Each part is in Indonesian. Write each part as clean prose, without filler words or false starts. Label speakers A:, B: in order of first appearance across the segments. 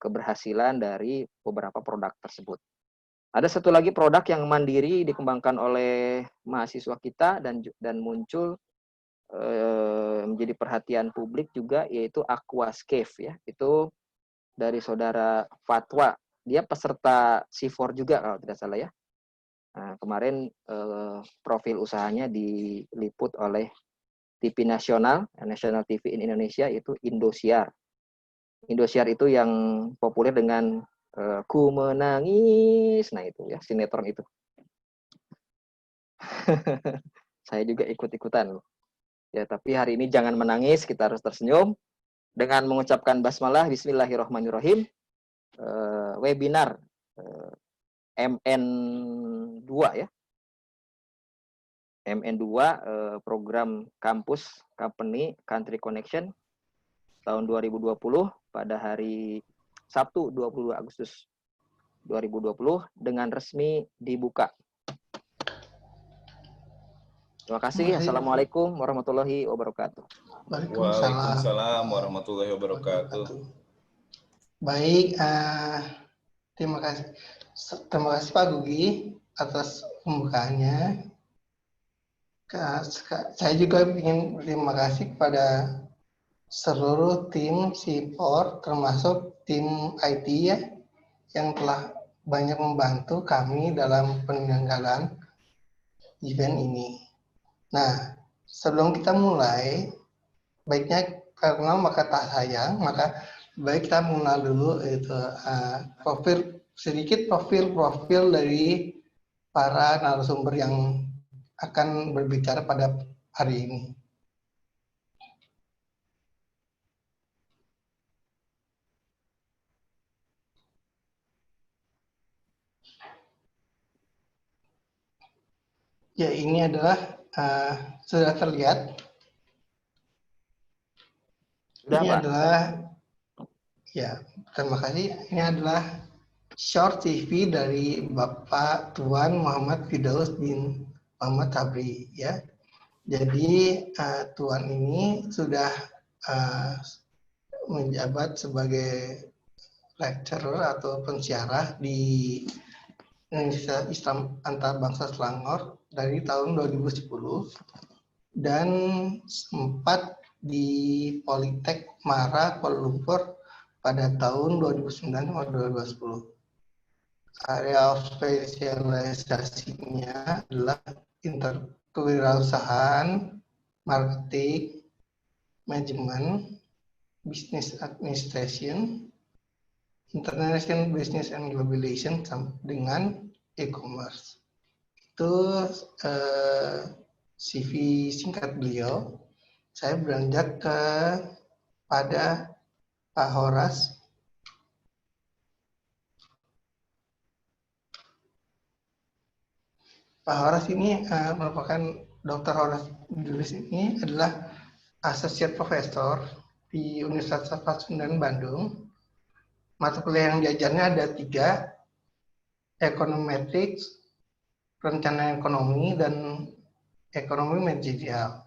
A: keberhasilan dari beberapa produk tersebut. Ada satu lagi produk yang mandiri dikembangkan oleh mahasiswa kita dan muncul menjadi perhatian publik juga, yaitu Aquascape ya. Itu dari saudara Fatwa. Dia peserta C4 juga kalau tidak salah ya. Nah, kemarin profil usahanya diliput oleh TV nasional, National TV in Indonesia, itu Indosiar. Indosiar itu yang populer dengan Ku Menangis. Nah itu ya, sinetron itu. Saya juga ikut-ikutan. Ya, tapi hari ini jangan menangis, kita harus tersenyum dengan mengucapkan basmalah, bismillahirrahmanirrahim. Webinar MN2 ya. MN2 program kampus company country connection tahun 2020 pada hari Sabtu 22 Agustus 2020 dengan resmi dibuka. Terima kasih. Assalamualaikum warahmatullahi wabarakatuh.
B: Waalaikumsalam warahmatullahi wabarakatuh.
C: Baik, terima kasih Pak Gugi atas pembukaannya. Saya juga ingin berterima kasih kepada seluruh tim support, termasuk tim IT ya, yang telah banyak membantu kami dalam penyelenggaraan event ini. Nah, sebelum kita mulai, baiknya karena maka tak sayang, maka baik kita mengenal dulu itu profil dari para narasumber yang akan berbicara pada hari ini. Ya, ini adalah sudah terlihat. Ini adalah, ya, terima kasih. Ini adalah short CV dari Bapak Tuan Muhammad Firdaus bin Muhammad Sabri, ya. Jadi Tuan ini sudah menjabat sebagai lecturer atau pensyarah di Indonesia Islam Antarbangsa Selangor dari tahun 2010 dan sempat di Politek Mara Kuala Lumpur pada tahun 2009-2010. Area spesialisasinya adalah kewirausahaan, marketing, manajemen, business administration, international business and globalization dengan e-commerce. Itu CV singkat beliau. Saya beranjak pada Pak Horas. Pak Horas ini merupakan Dr. Horas Idris ini adalah Associate Professor di Universitas Pasundan Bandung. Mata kuliah yang diajarnya ada 3, Econometrics, Perencanaan Ekonomi, dan Ekonomi Manajerial.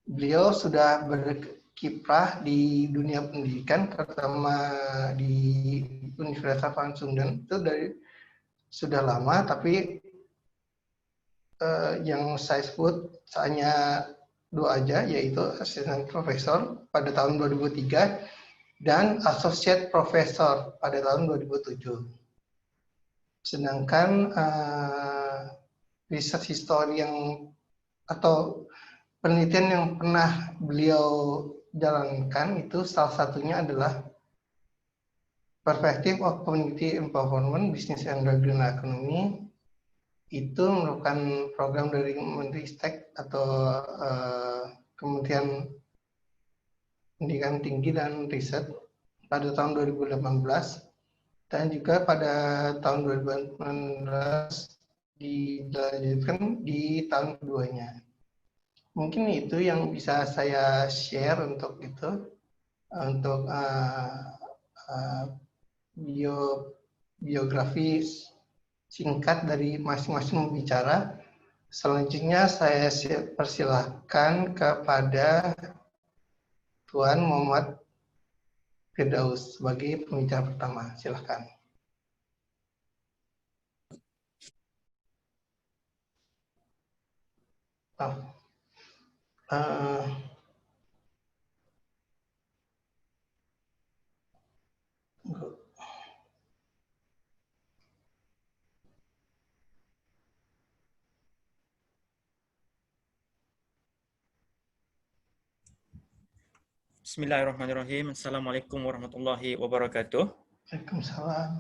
C: Beliau sudah berkiprah di dunia pendidikan, terutama di Universitas Pasundan itu sudah lama, tapi yang saya sebut hanya 2 aja, yaitu Assistant Professor pada tahun 2003 dan Associate Professor pada tahun 2007. Sedangkan research history atau penelitian yang pernah beliau jalankan itu salah satunya adalah Perspective of Community Empowerment, Business and Regional Economy. Itu merupakan program dari Menristek atau Kementerian Pendidikan Tinggi dan Riset pada tahun 2018 dan juga pada tahun 2019 dilanjutkan di tahun keduanya. Mungkin itu yang bisa saya share untuk biografi singkat dari masing-masing pembicara. Selanjutnya saya persilahkan kepada Tuan Muhammad Firdaus sebagai pembicara pertama. Silahkan.
D: Bismillahirrahmanirrahim. Assalamualaikum warahmatullahi wabarakatuh.
C: Waalaikumsalam.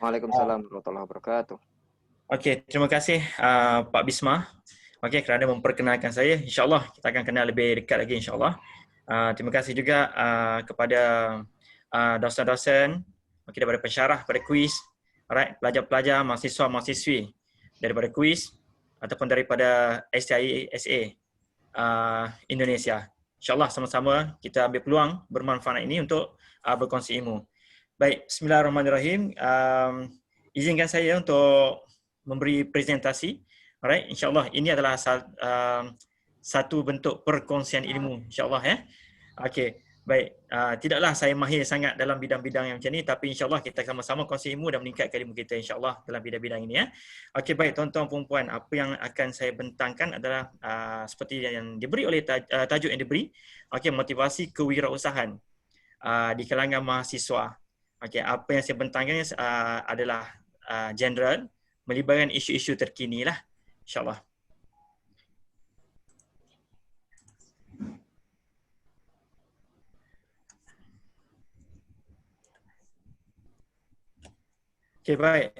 A: Waalaikumsalam warahmatullahi wabarakatuh.
D: Okey, terima kasih Pak Bisma. Okey, kerana memperkenalkan saya. InsyaAllah kita akan kenal lebih dekat lagi insyaAllah. Terima kasih juga kepada dosen-dosen, daripada pensyarah, pada kuis, alright, pelajar-pelajar, mahasiswa-mahasiswi daripada kuis ataupun daripada STISA Indonesia. InsyaAllah sama-sama kita ambil peluang bermanfaat ini untuk berkongsi ilmu. Baik, bismillahirrahmanirrahim. Izinkan saya untuk memberi presentasi. Alright, insyaAllah ini adalah satu bentuk perkongsian ilmu, insyaAllah ya. Okey, baik. Tidaklah saya mahir sangat dalam bidang-bidang yang macam ni, tapi insyaAllah kita sama-sama kongsi ilmu dan meningkatkan ilmu kita insyaAllah dalam bidang-bidang ini ya. Okey, baik tuan-tuan dan puan-puan, apa yang akan saya bentangkan adalah seperti yang diberi oleh tajuk yang diberi. Okey, motivasi kewirausahaan di kalangan mahasiswa. Okey, apa yang saya bentangkan adalah general, melibatkan isu-isu terkini lah, insyaAllah. Okey, baik.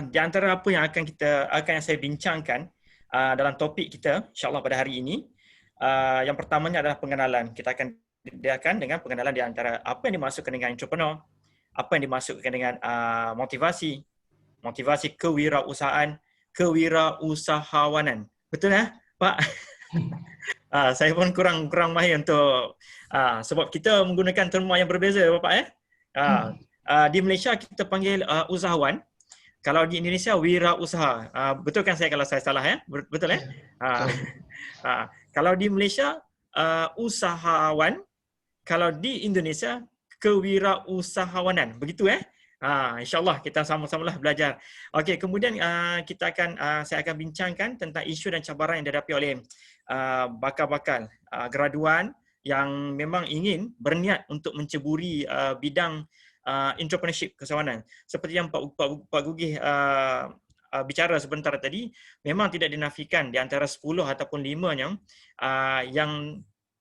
D: Di antara apa yang akan saya bincangkan dalam topik kita insyaAllah pada hari ini, yang pertamanya adalah pengenalan. Kita akan diadakan dengan pengenalan di antara apa yang dimaksudkan dengan entrepreneur, apa yang dimaksudkan dengan motivasi kewirausahaan, kewirausahawanan. Betul Pak? Saya pun kurang mahir untuk sebab kita menggunakan terma yang berbeza Bapak ya. Di Malaysia kita panggil usahawan. Kalau di Indonesia wirausaha. Betul kan saya kalau saya salah ya? Betul ya? Kalau di Malaysia usahawan, kalau di Indonesia kewirausahawanan. Begitu InsyaAllah kita sama-samalah belajar. Okey, kemudian saya akan bincangkan tentang isu dan cabaran yang dihadapi oleh bakal-bakal graduan yang memang ingin berniat untuk menceburi bidang entrepreneurship keusahawanan. Seperti yang Pak Gugih bicara sebentar tadi, memang tidak dinafikan di antara 10 ataupun 5 yang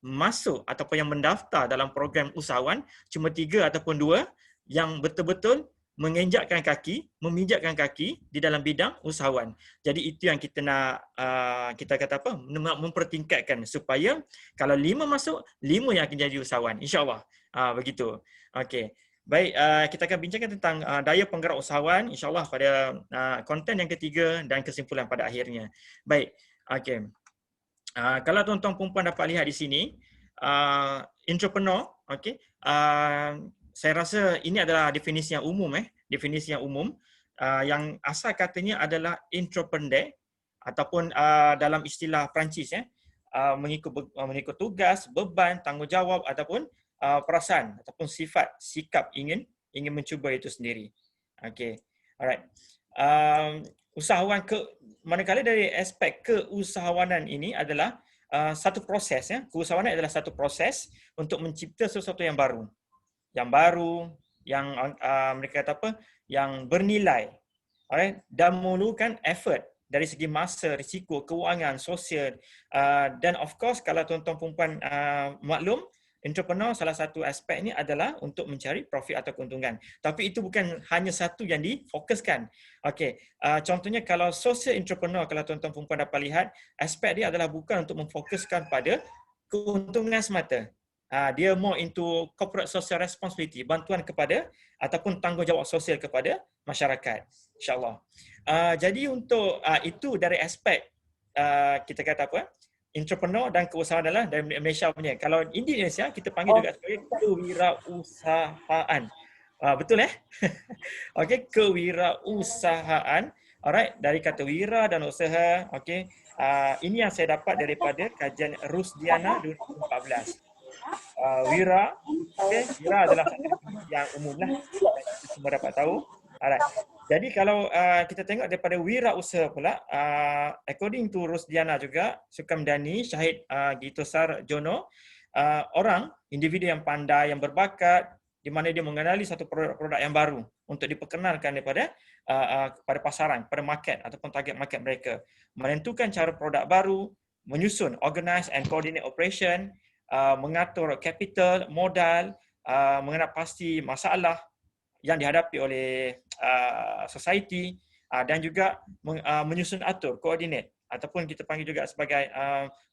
D: masuk ataupun yang mendaftar dalam program usahawan, cuma 3 ataupun 2 yang betul-betul menginjakkan kaki, memijakkan kaki di dalam bidang usahawan. Jadi itu yang kita nak mempertingkatkan supaya kalau 5 masuk, 5 yang akan jadi usahawan. InsyaAllah. Begitu. Okey. Baik, kita akan bincangkan tentang daya penggerak usahawan insyaAllah pada konten yang ketiga dan kesimpulan pada akhirnya. Baik, okey. Kalau tuan-tuan perempuan dapat lihat di sini, entrepreneur, okey. Saya rasa ini adalah definisi yang umum definisi yang umum yang asal katanya adalah entrepreneur ataupun dalam istilah Perancis mengikut tugas, beban, tanggungjawab ataupun perasaan ataupun sikap ingin mencuba itu sendiri. Okey. Alright. Usahawan manakala dari aspek keusahawanan ini adalah satu proses Keusahawanan adalah satu proses untuk mencipta sesuatu yang baru. Yang mereka kata yang bernilai. Alright, dan memerlukan effort dari segi masa, risiko, kewangan, sosial dan of course kalau tuan-tuan perempuan maklum, entrepreneur salah satu aspek ini adalah untuk mencari profit atau keuntungan. Tapi itu bukan hanya satu yang difokuskan. Okey, contohnya kalau social entrepreneur, kalau tuan-tuan perempuan dapat lihat, aspek dia adalah bukan untuk memfokuskan pada keuntungan semata. Dia more into corporate social responsibility, bantuan kepada ataupun tanggungjawab sosial kepada masyarakat, insyaAllah. Jadi untuk itu dari aspek kita kata entrepreneur dan keusahawan adalah dari Malaysia punya. Kalau di Indonesia kita panggil juga sebagai kewirausahaan. Betul Okey, kewirausahaan. Alright, dari kata wira dan usaha. Okey. Ini yang saya dapat daripada kajian Rusdiana 2014. wira. Okay, wira adalah satu definisi yang umum lah, kita semua dapat tahu. Alright. Jadi kalau kita tengok daripada wirausaha pula, according to Rosdiana juga, Sukamdani, Syahid Gito Sarjono, orang, individu yang pandai, yang berbakat, di mana dia mengenali satu produk-produk yang baru untuk diperkenalkan daripada pada pasaran, pada market ataupun target market mereka. Menentukan cara produk baru, menyusun, organize and coordinate operation, mengatur capital, modal, mengenal pasti masalah yang dihadapi oleh society, dan juga menyusun atur, coordinate ataupun kita panggil juga sebagai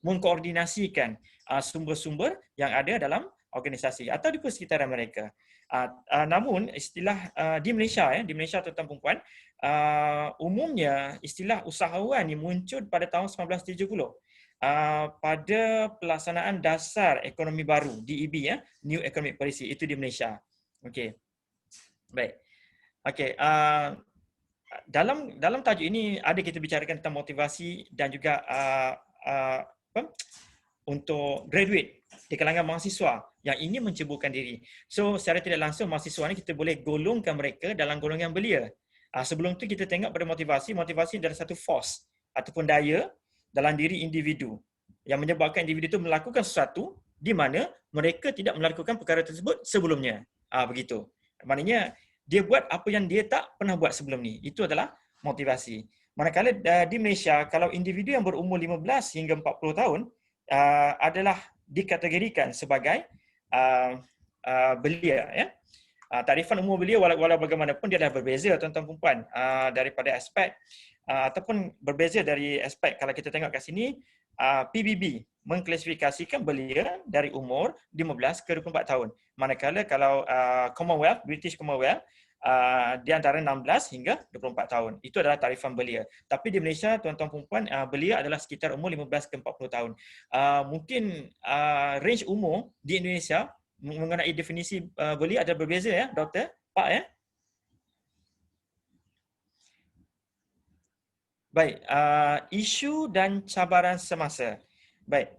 D: mengkoordinasikan sumber-sumber yang ada dalam organisasi atau di persekitaran mereka. Namun istilah di Malaysia, di Malaysia tuan-tuan puan-puan, umumnya istilah usahawan ini muncul pada tahun 1970 pada pelaksanaan dasar ekonomi baru, DEB, New Economic Policy, itu di Malaysia. Okey. Baik. Okey, dalam tajuk ini ada kita bicarakan tentang motivasi dan juga untuk graduate di kalangan mahasiswa yang ingin menceburkan diri. So secara tidak langsung mahasiswa ni kita boleh golongkan mereka dalam golongan belia. Sebelum tu kita tengok pada motivasi adalah satu force ataupun daya dalam diri individu yang menyebabkan individu itu melakukan sesuatu di mana mereka tidak melakukan perkara tersebut sebelumnya. Begitu. Maknanya dia buat apa yang dia tak pernah buat sebelum ni. Itu adalah motivasi. Manakala di Malaysia, kalau individu yang berumur 15 hingga 40 tahun adalah dikategorikan sebagai belia. Ya. Tarifan umur belia walau bagaimanapun dia dah berbeza tuan-tuan puan daripada aspek ataupun berbeza dari aspek kalau kita tengok kat sini PBB mengklasifikasikan belia dari umur 15 ke 24 tahun. Manakala kalau Commonwealth, British Commonwealth, di antara 16 hingga 24 tahun. Itu adalah tarifan belia. Tapi di Malaysia, tuan-tuan perempuan, belia adalah sekitar umur 15 ke 40 tahun. Mungkin range umur di Indonesia mengenai definisi belia ada berbeza ya, Doktor? Pak ya? Baik, isu dan cabaran semasa. Baik,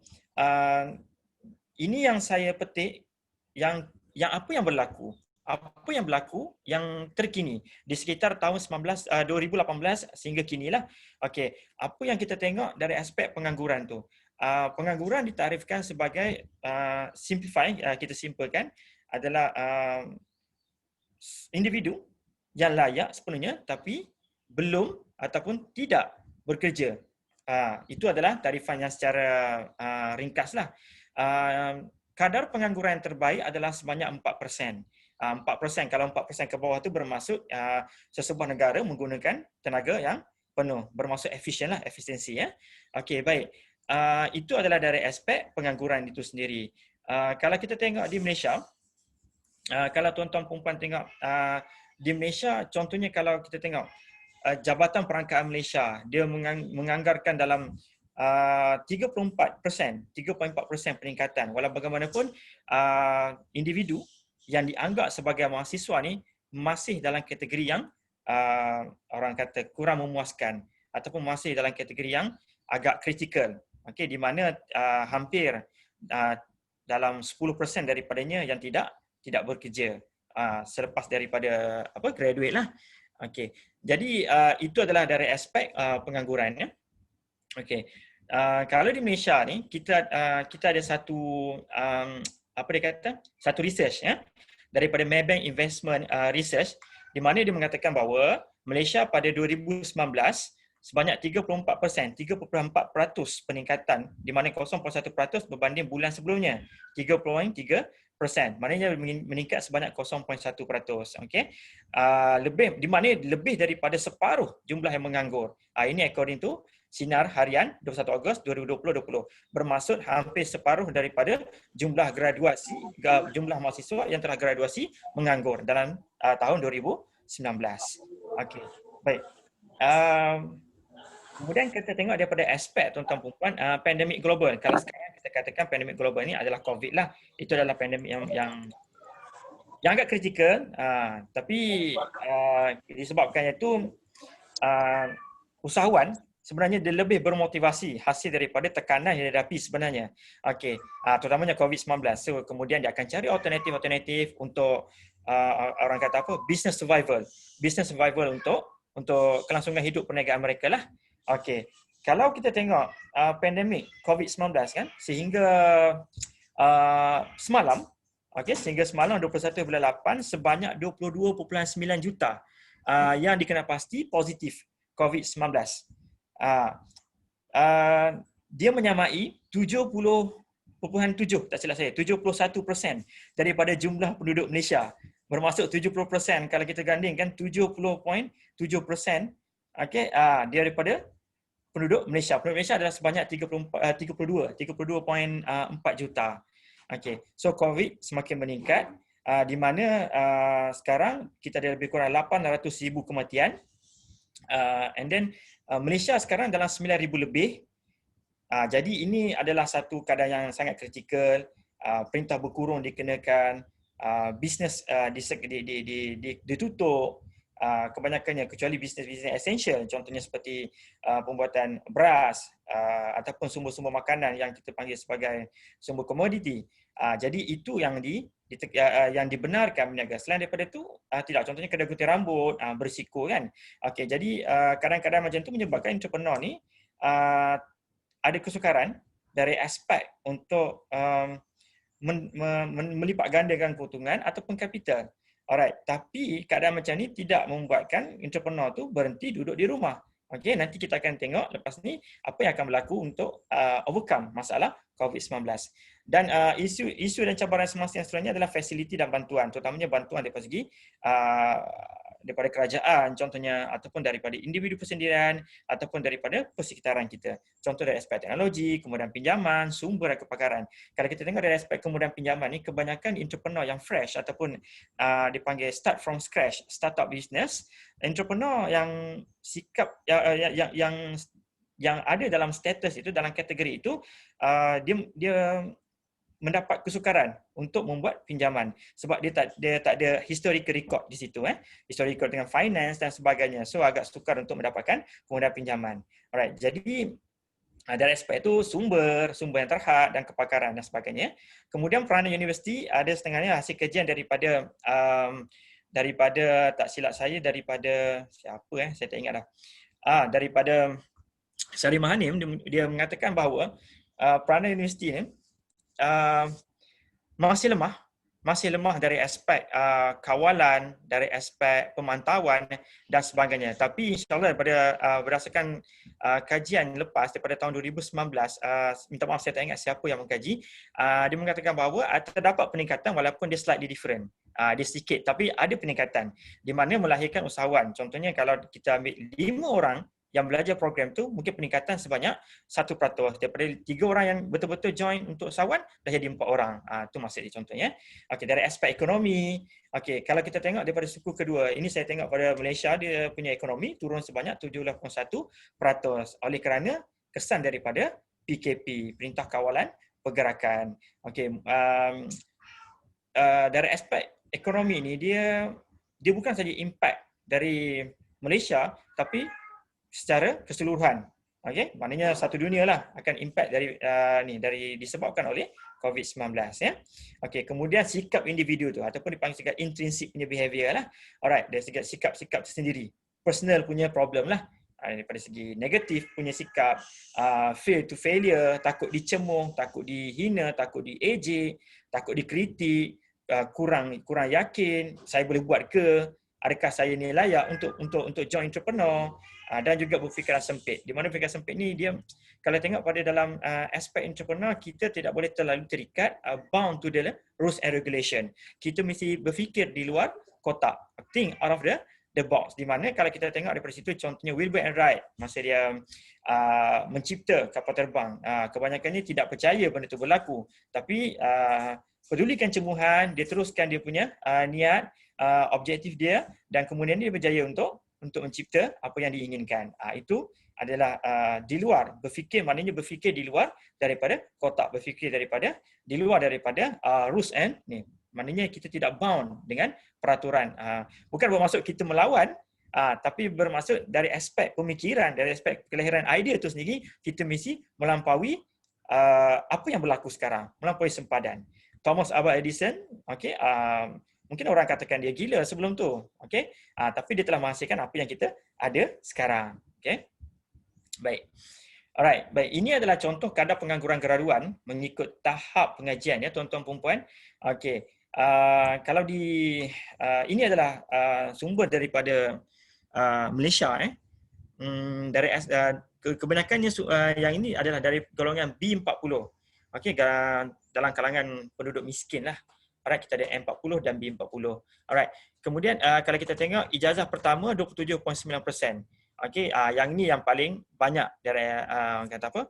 D: ini yang saya petik, yang apa yang berlaku. Apa yang berlaku yang terkini di sekitar tahun 2018 sehingga kinilah. Okey, apa yang kita tengok dari aspek pengangguran tu. Pengangguran ditarifkan sebagai kita simpelkan adalah individu yang layak sepenuhnya tapi belum ataupun tidak bekerja. Itu adalah tarifan yang secara ringkaslah. Kadar pengangguran yang terbaik adalah sebanyak 4%. 4%, kalau 4% ke bawah itu bermaksud sesebuah negara menggunakan tenaga yang penuh, bermaksud efisien lah, efisiensi ya. Okey, baik. Itu adalah dari aspek pengangguran itu sendiri. Kalau kita tengok di Malaysia, kalau tuan-tuan perempuan tengok di Malaysia, contohnya kalau kita tengok Jabatan Perangkaan Malaysia, dia menganggarkan dalam 3.4% peningkatan. Walau bagaimanapun individu yang dianggap sebagai mahasiswa ni masih dalam kategori yang orang kata kurang memuaskan ataupun masih dalam kategori yang agak kritikal. Okey, di mana hampir dalam 10% daripadanya yang tidak bekerja selepas daripada graduate lah. Okey. Jadi itu adalah dari aspek pengangguran ya. Okey. Kalau di Malaysia ni kita ada satu satu research ya daripada Maybank Investment Research di mana dia mengatakan bahawa Malaysia pada 2019 sebanyak 3.4% peningkatan di mana 0.1% berbanding bulan sebelumnya 3.3%. Maknanya meningkat sebanyak 0.1%. Okey. Di mana lebih daripada separuh jumlah yang menganggur. Ini according to Sinar Harian 21 Ogos 2020. Bermaksud hampir separuh daripada jumlah mahasiswa yang telah graduasi menganggur dalam tahun 2019. Okey. Baik. Kemudian kita tengok daripada aspek tuan-tuan perempuan pandemik global. Kalau sekarang kita katakan pandemik global ni adalah COVID lah. Itu adalah pandemik yang agak kritikal, tapi disebabkan itu usahawan sebenarnya dia lebih bermotivasi hasil daripada tekanan yang dihadapi sebenarnya. Okey, terutamanya COVID-19. So kemudian dia akan cari alternatif untuk orang kata apa? Business survival untuk kelangsungan hidup perniagaan mereka lah. Okey. Kalau kita tengok pandemik COVID-19 kan, sehingga semalam, sehingga semalam 21.8 sebanyak 22.9 juta yang dikenal pasti positif COVID-19. Dia menyamai 70.7, tak silap saya, 71% daripada jumlah penduduk Malaysia. Bermaksud 70% kalau kita gandingkan 70.7%, daripada penduduk Malaysia. Penduduk Malaysia adalah sebanyak 32.4 juta. Okey. So COVID semakin meningkat, di mana sekarang kita ada lebih kurang 800,000 kematian. And then Malaysia sekarang dalam 9,000 lebih. Jadi ini adalah satu keadaan yang sangat kritikal. Perintah berkurung dikenakan, bisnes ditutup, kebanyakannya kecuali bisnes-bisnes essential, contohnya seperti pembuatan beras ataupun sumber-sumber makanan yang kita panggil sebagai sumber komoditi. Jadi itu yang dibenarkan berniaga. Selain daripada itu, tidak. Contohnya kedai gunting rambut, berisiko kan. Okey, jadi kadang-kadang macam itu menyebabkan entrepreneur ni ada kesukaran dari aspek untuk melipat gandakan keuntungan ataupun kapital. Alright, tapi keadaan macam ni tidak membuatkan entrepreneur tu berhenti duduk di rumah. Okey, nanti kita akan tengok lepas ni apa yang akan berlaku untuk overcome masalah COVID-19. Dan isu dan cabaran semasa yang seterusnya adalah fasiliti dan bantuan, terutamanya bantuan daripada segi daripada kerajaan contohnya, ataupun daripada individu persendirian ataupun daripada persekitaran kita. Contoh dari aspek teknologi, kemudian pinjaman, sumber dan kepakaran. Kalau kita tengok dari aspek kemudahan pinjaman ni, kebanyakan entrepreneur yang fresh ataupun dipanggil start from scratch, startup business, entrepreneur yang sikap yang ada dalam status itu, dalam kategori itu, dia mendapat kesukaran untuk membuat pinjaman sebab dia tak ada historical record di situ, historical dengan finance dan sebagainya. So agak sukar untuk mendapatkan kemudahan pinjaman. Alright, jadi dari aspek itu sumber yang terhad dan kepakaran dan sebagainya. Kemudian peranan universiti ada setengahnya hasil kajian daripada tak silap saya daripada siapa saya tak ingat dah. Daripada Syarif Mahanim, dia mengatakan bahawa peranan universiti ni masih lemah dari aspek kawalan, dari aspek pemantauan dan sebagainya. Tapi insyaAllah berdasarkan kajian lepas daripada tahun 2019, minta maaf saya tak ingat siapa yang mengkaji, dia mengatakan bahawa terdapat peningkatan walaupun dia slightly different. Dia sedikit tapi ada peningkatan di mana melahirkan usahawan. Contohnya kalau kita ambil 5 orang yang belajar program tu, mungkin peningkatan sebanyak 1%. Daripada 3 orang yang betul-betul join untuk usahawan, dah jadi 4 orang. Itu maksud dia contohnya. Okey, dari aspek ekonomi, okey, kalau kita tengok daripada suku kedua, ini saya tengok pada Malaysia, dia punya ekonomi turun sebanyak 7.1% oleh kerana kesan daripada PKP, Perintah Kawalan Pergerakan. Okey, dari aspek ekonomi ni, dia bukan saja impact dari Malaysia, tapi secara keseluruhan. Okey, maknanya satu dunia lah akan impact dari disebabkan oleh COVID-19 ya. Okey, kemudian sikap individu tu ataupun dipanggil sikap intrinsic punya behavior lah. Alright, dari sikap-sikap tersendiri. Personal punya problem lah. Daripada segi negatif punya sikap, fear to failure, takut dicemooh, takut dihina, takut diejek, takut dikritik, kurang yakin, saya boleh buat ke? Adakah saya ni layak untuk join entrepreneur, dan juga berfikiran sempit. Di mana berfikiran sempit ni dia kalau tengok pada dalam aspek entrepreneur, kita tidak boleh terlalu terikat bound to the rules and regulation. Kita mesti berfikir di luar kotak. Think out of the box. Di mana kalau kita tengok daripada situ contohnya Wilbur and Wright masa dia mencipta kapal terbang, kebanyakannya tidak percaya benda itu berlaku. Tapi pedulikan cemuhan, dia teruskan dia punya niat, objektif dia, dan kemudian dia berjaya untuk mencipta apa yang diinginkan. Itu adalah di luar, maknanya berfikir di luar daripada kotak, berfikir di luar daripada rules and ni. Maknanya kita tidak bound dengan peraturan. Bukan bermaksud kita melawan Tapi bermaksud dari aspek pemikiran, dari aspek kelahiran idea itu sendiri, kita mesti melampaui apa yang berlaku sekarang, melampaui sempadan. Thomas Alva Edison, okey, mungkin orang katakan dia gila sebelum tu, okey, tapi dia telah menghasilkan apa yang kita ada sekarang, okey. Baik. Alright, baik. Ini adalah contoh kadar pengangguran graduan mengikut tahap pengajian ya tuan-tuan puan-puan. Okey. Kalau ini adalah sumber daripada Malaysia dari kebanyakannya yang ini adalah dari golongan B40. Okey, dalam kalangan penduduk miskin lah. Alright, kita ada M40 dan B40. Alright. Kemudian kalau kita tengok ijazah pertama 27.9%. Okey, yang ni yang paling banyak dari kata apa?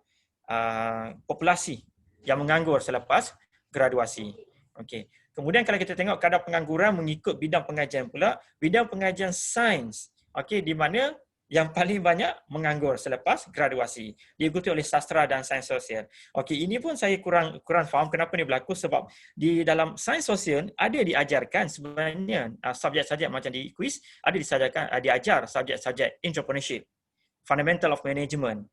D: Populasi yang menganggur selepas graduasi. Okey. Kemudian kalau kita tengok kadar pengangguran mengikut bidang pengajian pula, bidang pengajian sains. Okey, di mana yang paling banyak menganggur selepas graduasi, diikuti oleh sastra dan sains sosial. Okey, ini pun saya kurang faham kenapa ni berlaku, sebab di dalam sains sosial ada diajarkan sebenarnya subjek-subjek macam di kuis, ada diajar subjek-subjek entrepreneurship, fundamental of management,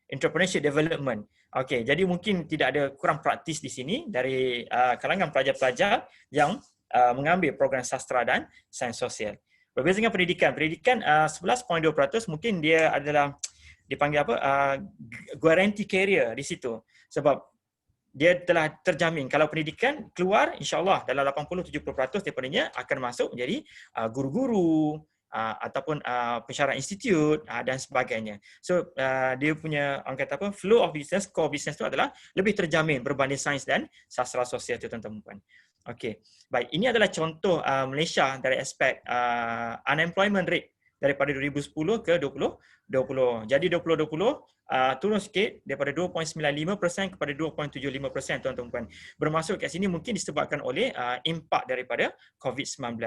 D: entrepreneurship development. Okey, jadi mungkin tidak ada kurang praktis di sini dari kalangan pelajar-pelajar yang mengambil program sastra dan sains sosial. Berbeza dengan pendidikan 11.2% mungkin dia adalah dipanggil apa? Guarantee career di situ. Sebab dia telah terjamin kalau pendidikan keluar, insya-Allah dalam 80-70% daripadanya akan masuk menjadi guru-guru ataupun pensyarah institut dan sebagainya. So dia punya orang kata apa? Flow of business, core business tu adalah lebih terjamin berbanding sains dan sastra sosial tu tuan-tuan puan. Okey. Baik, ini adalah contoh Malaysia dari aspek unemployment rate daripada 2010 ke 2020. Jadi 2020 turun sikit daripada 2.95% kepada 2.75% tuan-tuan puan. Bermaksud kat sini mungkin disebabkan oleh impak daripada COVID-19.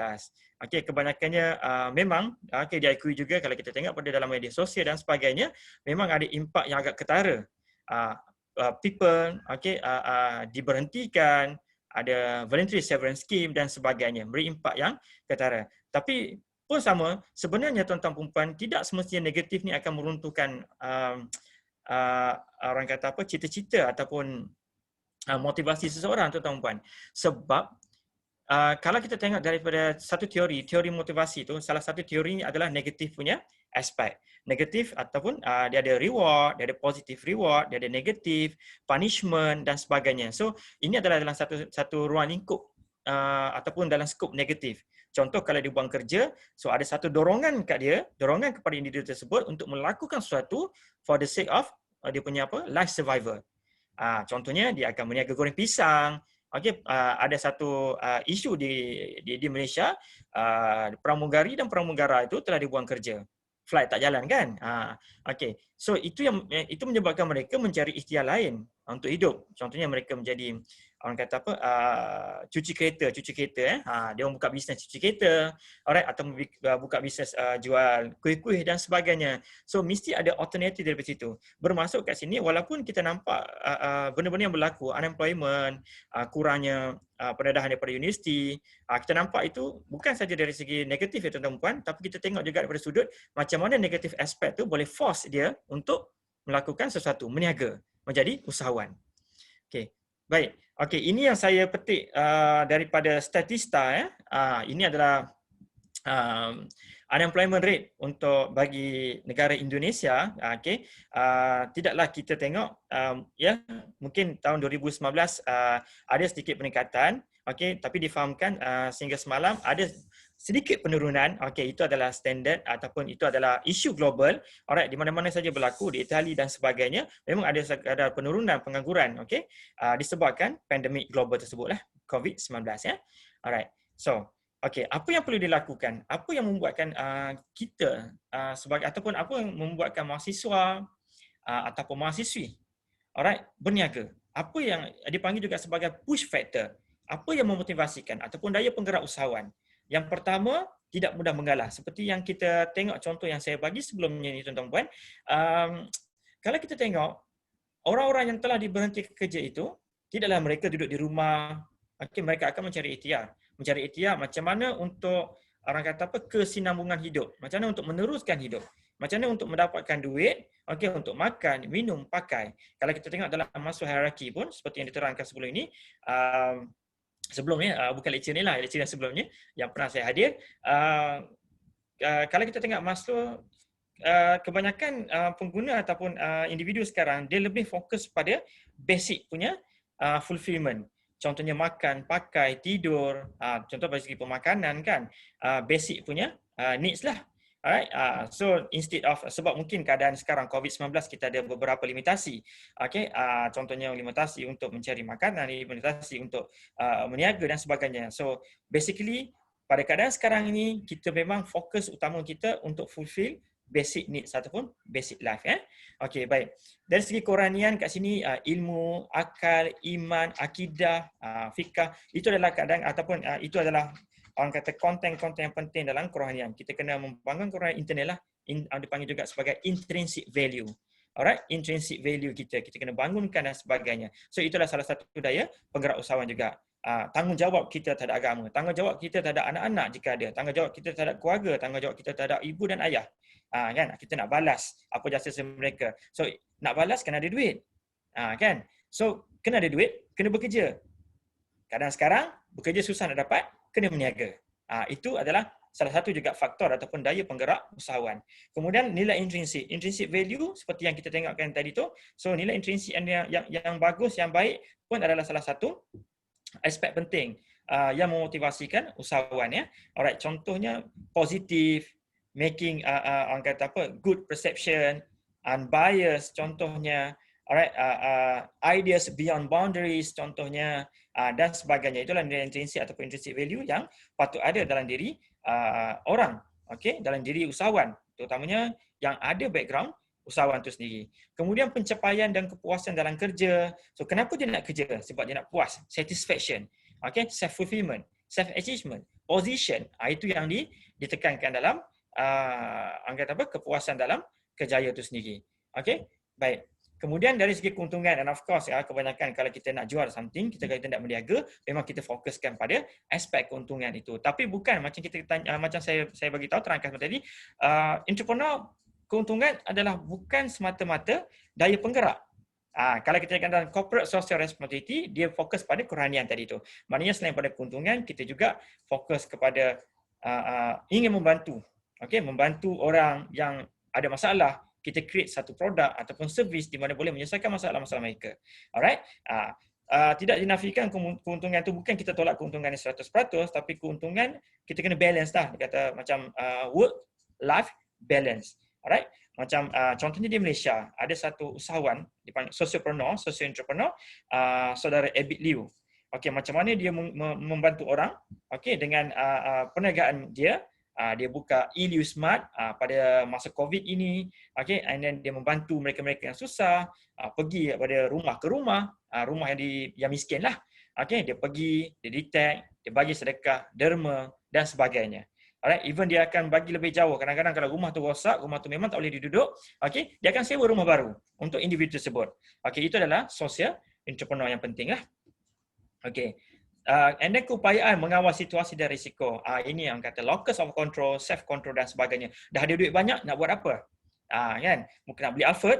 D: Okey, kebanyakannya memang diakui juga kalau kita tengok pada dalam media sosial dan sebagainya, memang ada impak yang agak ketara. People diberhentikan, ada voluntary severance scheme dan sebagainya, beri impak yang ketara. Tapi pun sama, sebenarnya tuan-tuan perempuan, tidak semestinya negatif ni akan meruntuhkan orang kata apa, cita-cita ataupun motivasi seseorang tuan-tuan perempuan. Sebab kalau kita tengok daripada satu teori motivasi tu, salah satu teori ni adalah negatif punya aspek. Negatif ataupun dia ada reward, dia ada positive reward, dia ada negatif, punishment dan sebagainya. So ini adalah dalam satu ruang lingkup ataupun dalam skop negatif. Contoh kalau dia buang kerja, so ada satu dorongan kepada individu tersebut untuk melakukan sesuatu for the sake of dia punya apa? Life survival. Contohnya dia akan berniaga goreng pisang. Okey, ada satu isu di Malaysia, pramugari dan pramugara itu telah dibuang kerja. Flight tak jalan kan? Okey. So itu menyebabkan mereka mencari ikhtiar lain untuk hidup. Contohnya mereka menjadi orang kata apa? Cuci kereta. Dia orang buka bisnes cuci kereta, alright, atau buka bisnes jual kuih-kuih dan sebagainya. So mesti ada alternatif daripada situ. Bermaksud kat sini walaupun kita nampak benda-benda yang berlaku, unemployment, kurangnya pendedahan daripada universiti, kita nampak itu bukan saja dari segi negatif ya tuan-tuan puan, tapi kita tengok juga daripada sudut macam mana negatif aspek tu boleh force dia untuk melakukan sesuatu, meniaga, menjadi usahawan. Okey. Baik. Okey, ini yang saya petik daripada Statista. Ini adalah unemployment rate untuk bagi negara Indonesia. Okey. Tidaklah kita tengok mungkin tahun 2019 ada sedikit peningkatan. Okey, tapi difahamkan sehingga semalam ada sedikit penurunan. Okey, itu adalah standard ataupun itu adalah isu global. Alright, di mana-mana saja berlaku, di Itali dan sebagainya, memang ada penurunan pengangguran, okey, disebabkan pandemik global tersebutlah, COVID-19 ya. Alright. So, okey, apa yang perlu dilakukan? Apa yang membuatkan kita ataupun apa yang membuatkan mahasiswa ataupun mahasiswi berniaga? Apa yang dipanggil juga sebagai push factor? Apa yang memotivasikan ataupun daya penggerak usahawan? Yang pertama, tidak mudah mengalah. Seperti yang kita tengok contoh yang saya bagi sebelumnya ni tuan-tuan puan. Kalau kita tengok, orang-orang yang telah diberhentikan kerja itu, tidaklah mereka duduk di rumah. Okay, mereka akan mencari ikhtiar. Mencari ikhtiar macam mana untuk orang kata apa, kesinambungan hidup. Macam mana untuk meneruskan hidup. Macam mana untuk mendapatkan duit, okey, untuk makan, minum, pakai. Kalau kita tengok dalam Maslow hierarchy pun, seperti yang diterangkan sebelum ini, sebelumnya, bukan lecture ni lah, lecture yang sebelumnya, yang pernah saya hadir, kalau kita tengok Maslow, kebanyakan pengguna ataupun individu sekarang, dia lebih fokus pada basic punya fulfillment. Contohnya makan, pakai, tidur, contoh dari segi pemakanan kan, basic punya needs lah. Alright, so instead of, sebab mungkin keadaan sekarang COVID-19 kita ada beberapa limitasi, okay, contohnya limitasi untuk mencari makanan, limitasi untuk meniaga dan sebagainya. So basically pada keadaan sekarang ini kita memang fokus utama kita untuk fulfill basic needs ataupun basic life. Okey, baik. Dari segi kerohanian kat sini, ilmu, akal, iman, akidah, fikah, itu adalah keadaan ataupun itu adalah orang kata konten-konten yang penting dalam kerohanian. Kita kena membangun kerohanian internal lah, dipanggil juga sebagai intrinsic value. Alright, intrinsic value kita kena bangunkan dan sebagainya. So itulah salah satu daya penggerak usahawan juga. Tanggungjawab kita terhadap agama, tanggungjawab kita terhadap anak-anak jika ada, tanggungjawab kita terhadap keluarga, tanggungjawab kita terhadap ibu dan ayah. Kan, kita nak balas apa jasa mereka. So nak balas kena ada duit. Kan? So kena ada duit, kena bekerja. Kadang sekarang bekerja susah nak dapat, kena meniaga. Itu adalah salah satu juga faktor ataupun daya penggerak usahawan. Kemudian nilai intrinsic value seperti yang kita tengokkan tadi tu. So nilai intrinsic yang bagus, yang baik pun adalah salah satu aspek penting yang memotivasikan usahawan, ya. Alright, contohnya positif, making orang kata apa, good perception, unbiased contohnya, alright, ideas beyond boundaries contohnya, dan sebagainya. Itulah nilai intrinsic ataupun intrinsic value yang patut ada dalam diri orang, okey, dalam diri usahawan, terutamanya yang ada background usahawan itu sendiri. Kemudian pencapaian dan kepuasan dalam kerja. So kenapa dia nak kerja? Sebab dia nak puas, satisfaction, okey, self fulfillment, self achievement, position. Itu yang ditekankan dalam angkat apa, kepuasan dalam kerjaya itu sendiri. Okey, baik. Kemudian dari segi keuntungan, and of course kebanyakan kalau kita nak jual something, kita nak berniaga, memang kita fokuskan pada aspek keuntungan itu. Tapi bukan macam kita tanya, macam saya bagi tahu terangkan tadi, entrepreneur keuntungan adalah bukan semata-mata daya penggerak. Kalau kita lihat dalam corporate social responsibility, dia fokus pada kerohanian tadi tu. Maknanya selain pada keuntungan, kita juga fokus kepada ingin membantu. Okey, membantu orang yang ada masalah, kita create satu produk ataupun servis di mana boleh menyelesaikan masalah-masalah mereka. Alright? Tidak dinafikan keuntungan itu, bukan kita tolak keuntungan 100%, tapi keuntungan kita kena balance lah. Dia kata macam work-life balance. Alright? Macam contohnya di Malaysia, ada satu usahawan, dipanggil socio-entrepreneur, saudara Abid Liu. Okey, macam mana dia membantu orang, okey, dengan perniagaan dia. Dia buka eLiu Smart pada masa COVID ini, okay, and then dia membantu mereka-mereka yang susah, pergi pada rumah ke rumah, rumah yang miskin lah, okay, dia pergi, dia detect, dia bagi sedekah, derma dan sebagainya. Alright, even dia akan bagi lebih jauh. Kadang-kadang kalau rumah tu rosak, rumah tu memang tak boleh diduduk, okay, dia akan sewa rumah baru untuk individu tersebut. Okay, itu adalah social entrepreneur yang penting lah. Okay. And then keupayaan mengawal situasi dan risiko. Ini yang kata locus of control, self control dan sebagainya. Dah ada duit banyak, nak buat apa? Kan? Mungkin nak beli Alphard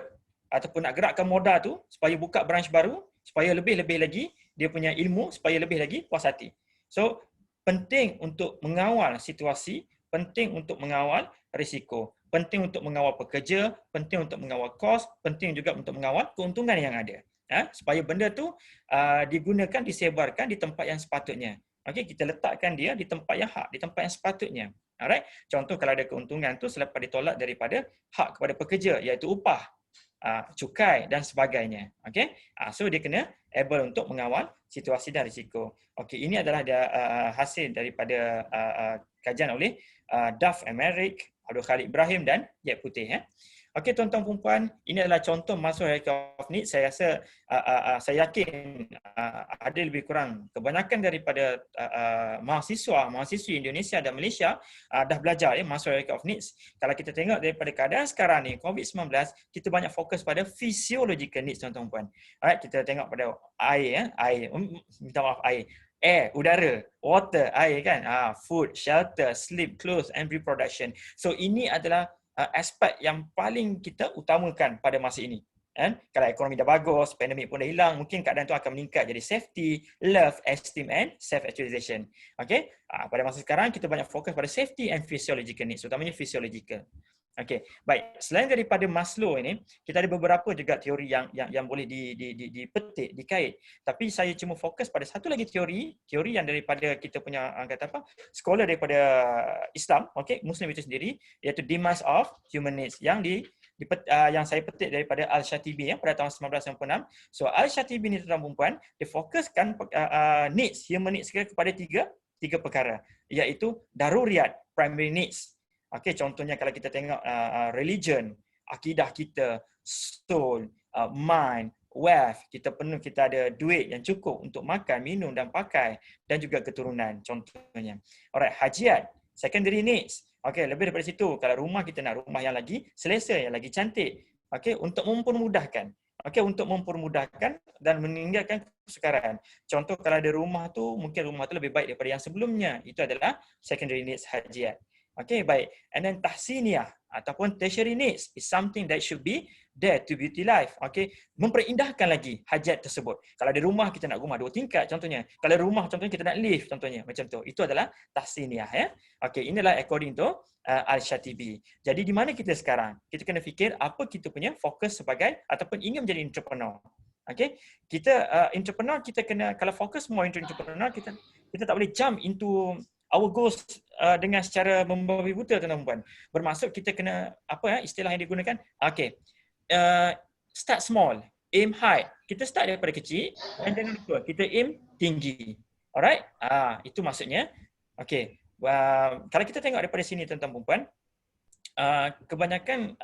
D: ataupun nak gerakkan modal tu supaya buka branch baru, supaya lebih-lebih lagi dia punya ilmu, supaya lebih lagi puas hati. So, penting untuk mengawal situasi, penting untuk mengawal risiko, penting untuk mengawal pekerja, penting untuk mengawal kos, penting juga untuk mengawal keuntungan yang ada. Supaya benda tu digunakan, disebarkan di tempat yang sepatutnya. Okey, kita letakkan dia di tempat yang hak, di tempat yang sepatutnya. Alright. Contoh kalau ada keuntungan tu selepas ditolak daripada hak kepada pekerja, iaitu upah, cukai dan sebagainya. Okey. So dia kena able untuk mengawal situasi dan risiko. Okey, ini adalah hasil daripada kajian oleh Duff Emerick, Abdul Khalid Ibrahim dan Yap Putih. Okey, tuan-tuan puan-puan, ini adalah contoh Maslow hierarchy of needs. Saya rasa, saya yakin ada lebih kurang kebanyakan daripada mahasiswi Indonesia dan Malaysia dah belajar Maslow hierarchy of needs. Kalau kita tengok daripada keadaan sekarang ni, COVID-19, kita banyak fokus pada physiological needs, tuan-tuan puan. Alright, kita tengok pada air, minta maaf, air. Air, udara. Water, air kan. Food, shelter, sleep, clothes and reproduction. So ini adalah aspek yang paling kita utamakan pada masa ini. Kalau ekonomi dah bagus, pandemik pun dah hilang, mungkin keadaan tu akan meningkat. Jadi safety, love, esteem and self-actualization. Okay? Pada masa sekarang kita banyak fokus pada safety and physiological needs, terutamanya physiological. Okey, baik. Selain daripada Maslow ini, kita ada beberapa juga teori yang boleh dipetik, dikait. Tapi saya cuma fokus pada satu lagi teori yang daripada kita punya scholar daripada Islam, okey, Muslim itu sendiri, iaitu Demise of Human Needs yang yang saya petik daripada Al-Shatibi pada tahun 1996. So Al-Shatibi ni tuan-tuan perempuan, dia fokuskan needs, human needs kepada tiga perkara, iaitu daruriyat, primary needs. Okey, contohnya kalau kita tengok religion, akidah kita, soul, mind, wealth, kita ada duit yang cukup untuk makan, minum dan pakai, dan juga keturunan contohnya. Alright, hajiat, secondary needs. Okey, lebih daripada situ, kalau rumah kita nak rumah yang lagi selesa, yang lagi cantik. Okey, untuk mempermudahkan. Okey, untuk mempermudahkan dan meninggalkan kesukaran. Contoh kalau ada rumah tu, mungkin rumah tu lebih baik daripada yang sebelumnya. Itu adalah secondary needs, hajiat. Okay, baik. And then tahsiniyah ataupun tertiary needs is something that should be there to beauty life. Okay, memperindah lagi hajat tersebut. Kalau ada rumah, kita nak rumah 2 tingkat contohnya. Kalau ada rumah contohnya kita nak lift contohnya, macam tu. Itu adalah tahsiniyah ya. Okay, inilah according to Al-Shatibi. Jadi di mana kita sekarang? Kita kena fikir apa kita punya fokus sebagai ataupun ingin menjadi entrepreneur. Okay, kita entrepreneur kita kena, kalau fokus more into entrepreneur, kita tak boleh jump into our goals dengan secara membabi buta tuan-tuan puan. Bermaksud kita kena istilah yang digunakan, start small, aim high. Kita start daripada kecil dan jangan lupa kita aim tinggi. Alright? Itu maksudnya. Okey. Kalau kita tengok daripada sini tuan-tuan puan, kebanyakan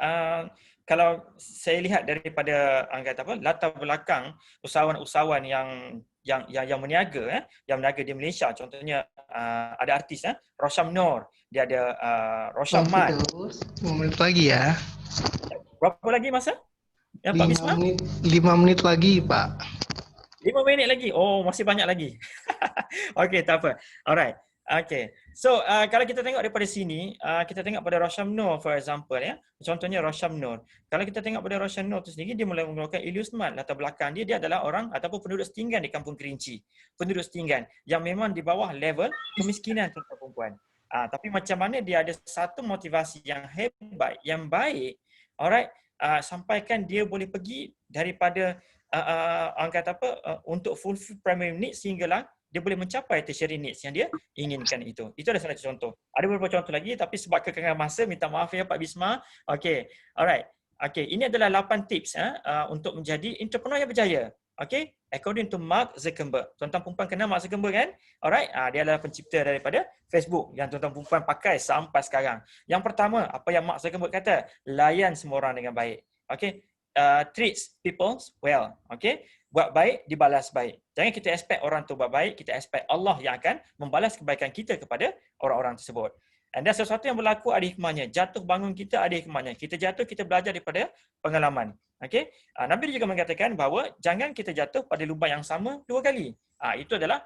D: kalau saya lihat daripada latar belakang usahawan-usahawan yang meniaga di Malaysia, contohnya ada artis Rosham Noor, dia ada Rosham Mat.
C: 5 menit lagi ya.
D: Berapa lagi masa? Ya, Pak Bisma?
C: 5 menit lagi, Pak.
D: 5 minit lagi. Oh, masih banyak lagi. Okey, tak apa. Alright. Okay, so kalau kita tengok daripada sini, kita tengok pada Rosham Noor for example ya. Contohnya Rosham Noor. Kalau kita tengok pada Rosham Noor tu sendiri, dia mulai menggunakan Illusmat latar belakang dia adalah orang ataupun penduduk setinggan di Kampung Kerinci. Penduduk setinggan yang memang di bawah level kemiskinan tuan-tuan perempuan. Tapi macam mana dia ada satu motivasi yang hebat, yang baik, alright, sampaikan dia boleh pergi daripada untuk fulfill primary needs sehinggalah dia boleh mencapai tertiary needs yang dia inginkan itu. Itu adalah salah satu contoh. Ada beberapa contoh lagi tapi sebab kekangan masa, minta maaf ya Pak Bisma. Okey. Alright. Okey, ini adalah 8 tips untuk menjadi entrepreneur yang berjaya. Okey, according to Mark Zuckerberg. Tuan-tuan perempuan kenal Mark Zuckerberg kan? Alright. Dia adalah pencipta daripada Facebook yang tuan-tuan perempuan pakai sampai sekarang. Yang pertama, apa yang Mark Zuckerberg kata? Layan semua orang dengan baik. Okey. Treats people well. Okey. Buat baik, dibalas baik. Jangan kita expect orang tu buat baik, kita expect Allah yang akan membalas kebaikan kita kepada orang-orang tersebut. Dan sesuatu yang berlaku ada hikmahnya. Jatuh bangun kita ada hikmahnya. Kita jatuh, kita belajar daripada pengalaman. Okay? Nabi juga mengatakan bahawa jangan kita jatuh pada lubang yang sama 2 kali. Itu adalah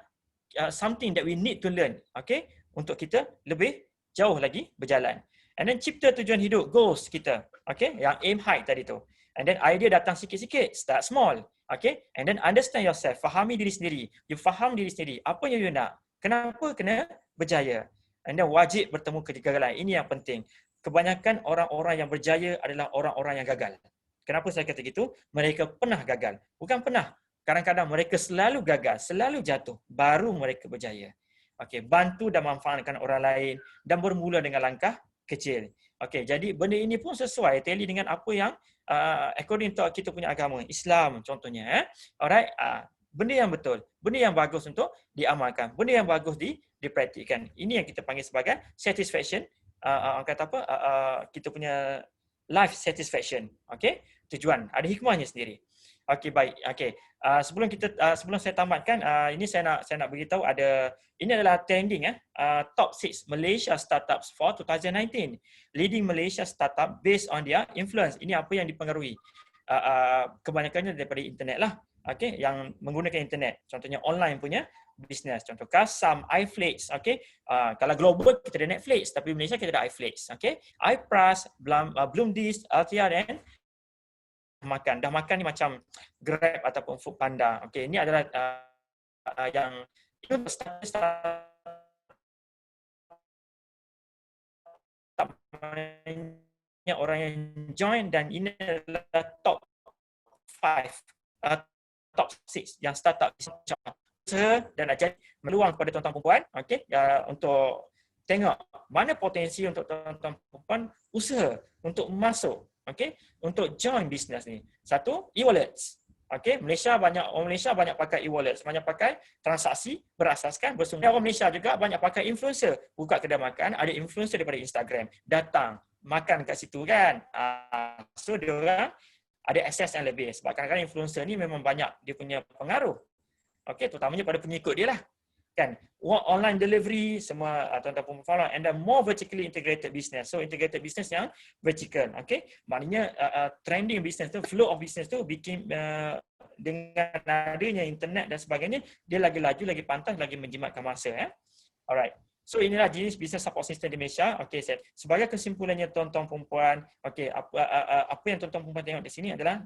D: something that we need to learn. Okay? Untuk kita lebih jauh lagi berjalan. And then cipta tujuan hidup, goals kita. Okay? Yang aim high tadi tu. And then idea datang sikit-sikit, start small. Okay, and then understand yourself, fahami diri sendiri. You faham diri sendiri, apa yang you nak, kenapa kena berjaya. And then wajib bertemu kegagalan. Ini yang penting. Kebanyakan orang-orang yang berjaya adalah orang-orang yang gagal. Kenapa saya kata gitu? Mereka pernah gagal. Bukan pernah. Kadang-kadang mereka selalu gagal, selalu jatuh, baru mereka berjaya. Okay, bantu dan manfaatkan orang lain dan bermula dengan langkah kecil. Okay, jadi benda ini pun sesuai, tally dengan apa yang according to kita punya agama Islam contohnya. Alright, benda yang betul, benda yang bagus untuk diamalkan, benda yang bagus dipraktikkan. Ini yang kita panggil sebagai satisfaction, kita punya life satisfaction. Okay, tujuan, ada hikmahnya sendiri. Okey, baik. Okey. Sebelum saya tamatkan, ini saya nak beritahu ini adalah trending top 6 Malaysia startups for 2019. Leading Malaysia startup based on their influence. Ini apa yang dipengaruhi. Kebanyakannya daripada internet lah. Okey, yang menggunakan internet. Contohnya online punya business. Contoh Kasam, iFlix, okay. Kalau global kita ada Netflix, tapi Malaysia kita ada iFlix, okay. iPrus, Bloomdisk, Altia dan dah makan ni macam Grab ataupun Foodpanda. Okay, ini adalah yang itu orang yang join, dan ini adalah top 5, top 6 yang startup dan ajar meluang kepada tuan-tuan perempuan, okay, untuk tengok mana potensi untuk tuan-tuan perempuan usaha untuk masuk, okay, untuk join bisnes ni. Satu, e-wallets. Okay, orang Malaysia banyak pakai e-wallets, banyak pakai transaksi berasaskan bersumber. Orang Malaysia juga banyak pakai influencer, buka kedai makan, ada influencer daripada Instagram, datang makan kat situ kan. So dia orang ada akses yang lebih, sebab kadang-kadang influencer ni memang banyak dia punya pengaruh. Okay, terutamanya pada pengikut dia lah. Kan, online delivery semua tuan-tuan perempuan, and then more vertically integrated business. So integrated business yang vertical, okay. Maknanya trending business tu, flow of business tu bikin dengan adanya internet dan sebagainya, dia lagi laju, lagi pantas, lagi menjimatkan masa. Alright. So inilah jenis business support system di Malaysia. Okay, sebagai kesimpulannya tuan-tuan perempuan, okay, apa yang tuan-tuan perempuan tengok di sini adalah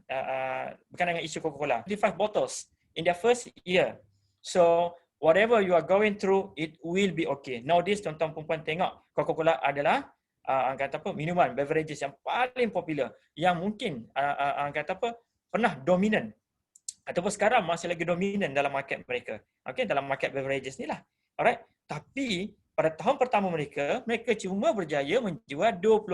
D: berkaitan dengan isu Coca-Cola. 25 bottles in their first year. So whatever you are going through, it will be okay. Nowadays, tuan-tuan perempuan tengok Coca-Cola adalah kata apa, minuman, beverages yang paling popular, yang mungkin kata apa, pernah dominan ataupun sekarang masih lagi dominan dalam market mereka. Okay, dalam market beverages ni lah. Alright. Tapi pada tahun pertama mereka cuma berjaya menjual 25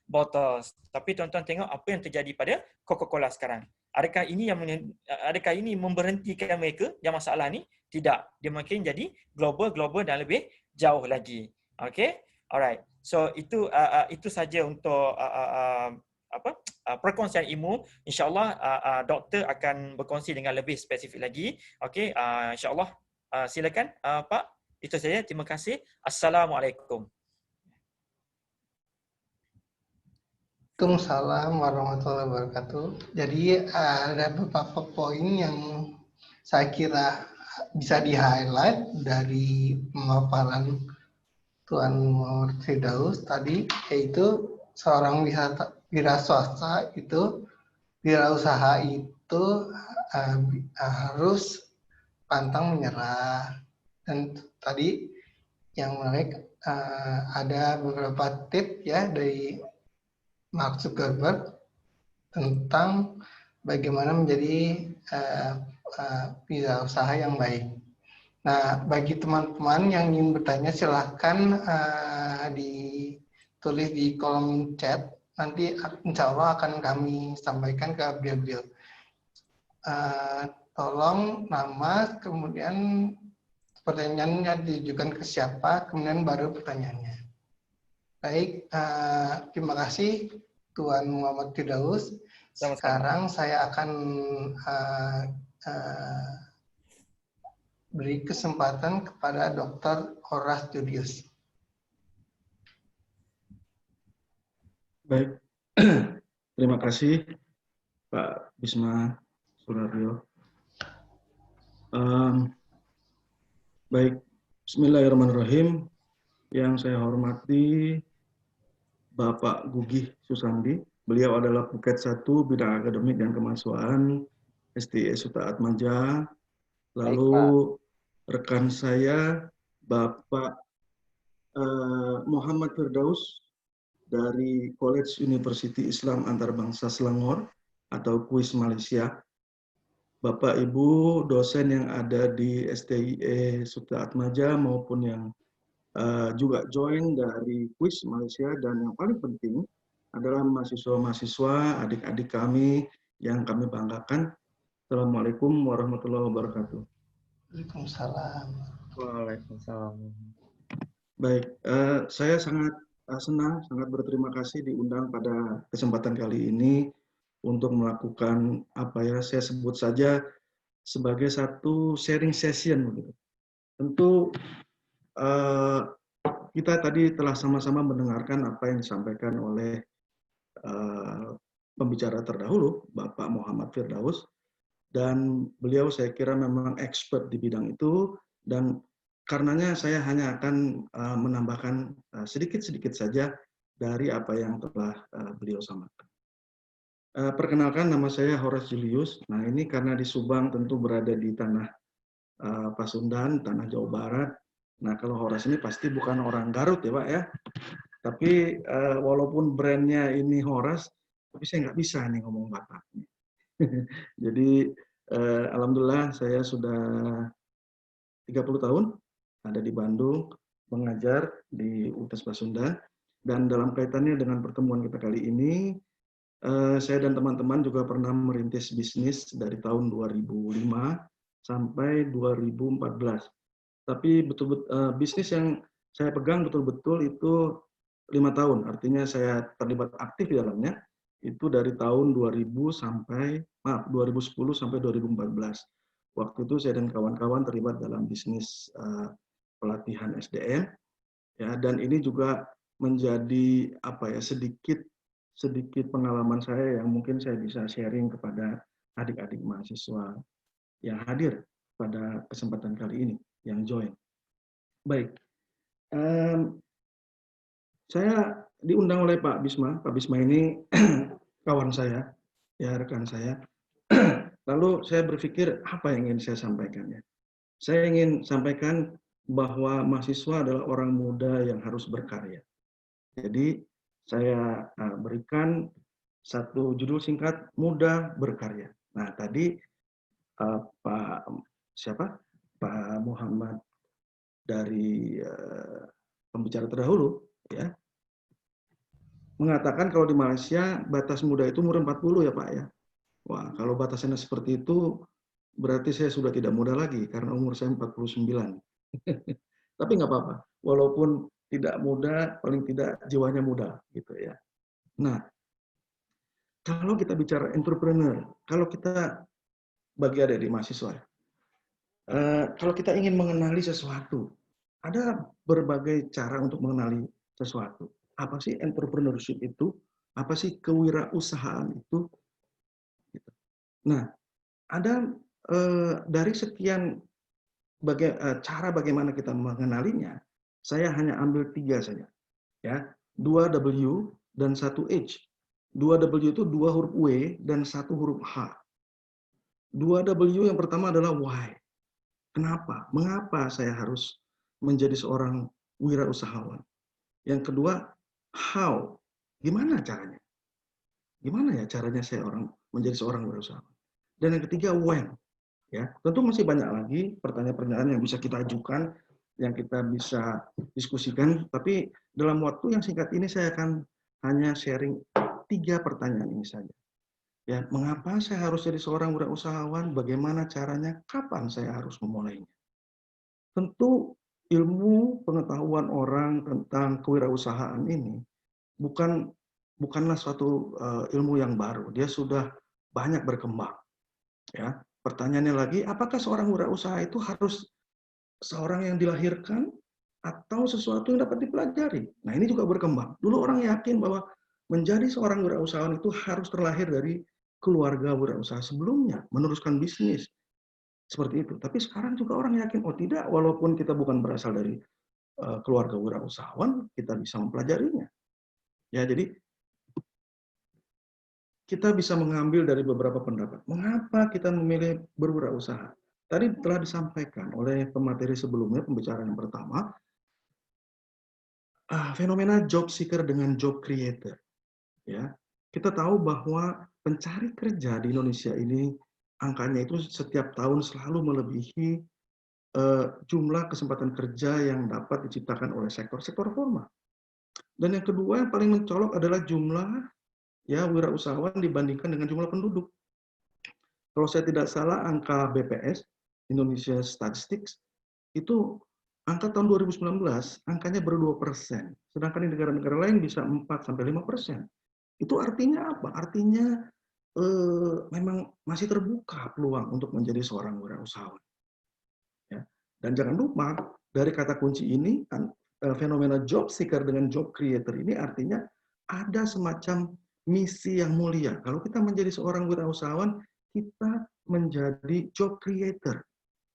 D: bottles. Tapi tuan-tuan tengok apa yang terjadi pada Coca-Cola sekarang. Adakah ini memberhentikan mereka yang masalah ni? Tidak. Dia makin jadi global dan lebih jauh lagi. Okay? Alright. So itu saja untuk perkongsian ilmu. InsyaAllah doktor akan berkongsi dengan lebih spesifik lagi. Okay? InsyaAllah silakan Pak. Itu saja. Terima kasih. Assalamualaikum.
C: Waalaikumsalam warahmatullahi wabarakatuh. Jadi ada beberapa poin yang saya kira bisa di-highlight dari pemaparan Tuan Muhammad Firdaus tadi, yaitu seorang wirausaha itu harus pantang menyerah. Dan tadi yang menarik ada beberapa tips ya dari Mark Zuckerberg tentang bagaimana menjadi wirausaha yang baik. Nah, bagi teman-teman yang ingin bertanya, silahkan ditulis di kolom chat. Nanti insya Allah akan kami sampaikan ke beliau-beliau. Tolong nama, kemudian pertanyaannya ditujukan ke siapa, kemudian baru pertanyaannya. Baik, terima kasih Tuan Muhammad Firdaus. Sekarang saya akan beri kesempatan kepada Dr. Horas Judius.
E: Baik, terima kasih Pak Bisma Suraryo. Baik, Bismillahirrahmanirrahim. Yang saya hormati Bapak Gugih Susandi. Beliau adalah Puket 1 Bidang Akademik dan Kemahasiswaan STI Suta Atmaja. Lalu rekan saya Bapak Muhammad Firdaus dari College University Islam Antarbangsa Selangor atau KUIS Malaysia. Bapak Ibu dosen yang ada di STIE Suta Atmaja maupun yang juga join dari KUIS Malaysia, dan yang paling penting adalah mahasiswa-mahasiswa, adik-adik kami yang kami banggakan. Assalamualaikum warahmatullahi wabarakatuh.
C: Waalaikumsalam.
F: Waalaikumsalam.
E: Baik, saya sangat senang, sangat berterima kasih diundang pada kesempatan kali ini untuk melakukan saya sebut saja sebagai satu sharing session begitu. Tentu kita tadi telah sama-sama mendengarkan apa yang disampaikan oleh pembicara terdahulu, Bapak Muhammad Firdaus, dan beliau saya kira memang expert di bidang itu, Dan karenanya saya hanya akan menambahkan sedikit-sedikit saja dari apa yang telah beliau sampaikan. Perkenalkan, nama saya Horace Julius. Nah, ini karena di Subang tentu berada di tanah Pasundan, tanah Jawa Barat. Nah, kalau Horace ini pasti bukan orang Garut ya Pak ya. Tapi walaupun brandnya ini Horace, tapi saya nggak bisa nih ngomong Batak. Jadi alhamdulillah saya sudah 30 tahun ada di Bandung, mengajar di UTS Pasundan. Dan dalam kaitannya dengan pertemuan kita kali ini, saya dan teman-teman juga pernah merintis bisnis dari tahun 2005 sampai 2014. Tapi betul-betul bisnis yang saya pegang betul-betul itu 5 tahun. Artinya saya terlibat aktif di dalamnya itu dari tahun 2010 sampai 2014. Waktu itu saya dan kawan-kawan terlibat dalam bisnis pelatihan SDM, ya, dan ini juga menjadi sedikit pengalaman saya yang mungkin saya bisa sharing kepada adik-adik mahasiswa yang hadir pada kesempatan kali ini, yang join. Baik, saya diundang oleh Pak Bisma. Pak Bisma ini kawan saya, ya, rekan saya. Lalu saya berpikir apa yang ingin saya sampaikan ya. Saya ingin sampaikan bahwa mahasiswa adalah orang muda yang harus berkarya. Jadi saya berikan satu judul singkat, Muda Berkarya. Nah, tadi Pak Muhammad dari pembicara terdahulu ya mengatakan kalau di Malaysia batas muda itu umur 40 ya Pak ya. Wah, kalau batasannya seperti itu berarti saya sudah tidak muda lagi karena umur saya 49. Tapi nggak apa-apa, walaupun tidak muda, paling tidak jiwanya muda gitu ya. Nah, kalau kita bicara entrepreneur, kalau kita bagi adik-adik mahasiswa, kalau kita ingin mengenali sesuatu, ada berbagai cara untuk mengenali sesuatu. Apa sih entrepreneurship itu? Apa sih kewirausahaan itu? Nah, ada dari sekian cara bagaimana kita mengenalinya, saya hanya ambil 3 saja, ya, 2 W dan 1 H. 2 W itu 2 huruf W dan 1 huruf H. 2 W yang pertama adalah why. Kenapa? Mengapa saya harus menjadi seorang wirausahawan? Yang kedua, how. Gimana caranya? Gimana ya caranya saya menjadi seorang wirausahawan? Dan yang ketiga, when. Ya, tentu masih banyak lagi pertanyaan-pertanyaan yang bisa kita ajukan, yang kita bisa diskusikan. Tapi dalam waktu yang singkat ini saya akan hanya sharing 3 pertanyaan ini saja. Ya, mengapa saya harus jadi seorang wirausahawan? Bagaimana caranya? Kapan saya harus memulainya? Tentu ilmu pengetahuan orang tentang kewirausahaan ini bukanlah suatu ilmu yang baru. Dia sudah banyak berkembang. Ya, pertanyaannya lagi, apakah seorang wirausaha itu harus seorang yang dilahirkan atau sesuatu yang dapat dipelajari? Nah, ini juga berkembang. Dulu orang yakin bahwa menjadi seorang wirausahawan itu harus terlahir dari keluarga wirausaha sebelumnya, meneruskan bisnis. Seperti itu. Tapi sekarang juga orang yakin, oh tidak, walaupun kita bukan berasal dari keluarga wirausahawan, kita bisa mempelajarinya. Ya, jadi kita bisa mengambil dari beberapa pendapat. Mengapa kita memilih berwirausaha? Tadi telah disampaikan oleh pemateri sebelumnya, pembicaraan yang pertama, fenomena job seeker dengan job creator. Ya, kita tahu bahwa pencari kerja di Indonesia ini angkanya itu setiap tahun selalu melebihi jumlah kesempatan kerja yang dapat diciptakan oleh sektor-sektor formal. Dan yang kedua yang paling mencolok adalah jumlah ya wirausahawan dibandingkan dengan jumlah penduduk. Kalau saya tidak salah, angka BPS, Indonesia Statistics, itu angka tahun 2019, angkanya baru 2%. Sedangkan di negara-negara lain bisa 4-5%. Itu artinya apa? Artinya memang masih terbuka peluang untuk menjadi seorang wirausahawan. Ya. Dan jangan lupa, dari kata kunci ini, fenomena job seeker dengan job creator ini artinya ada semacam misi yang mulia. Kalau kita menjadi seorang wirausahawan, kita menjadi job creator.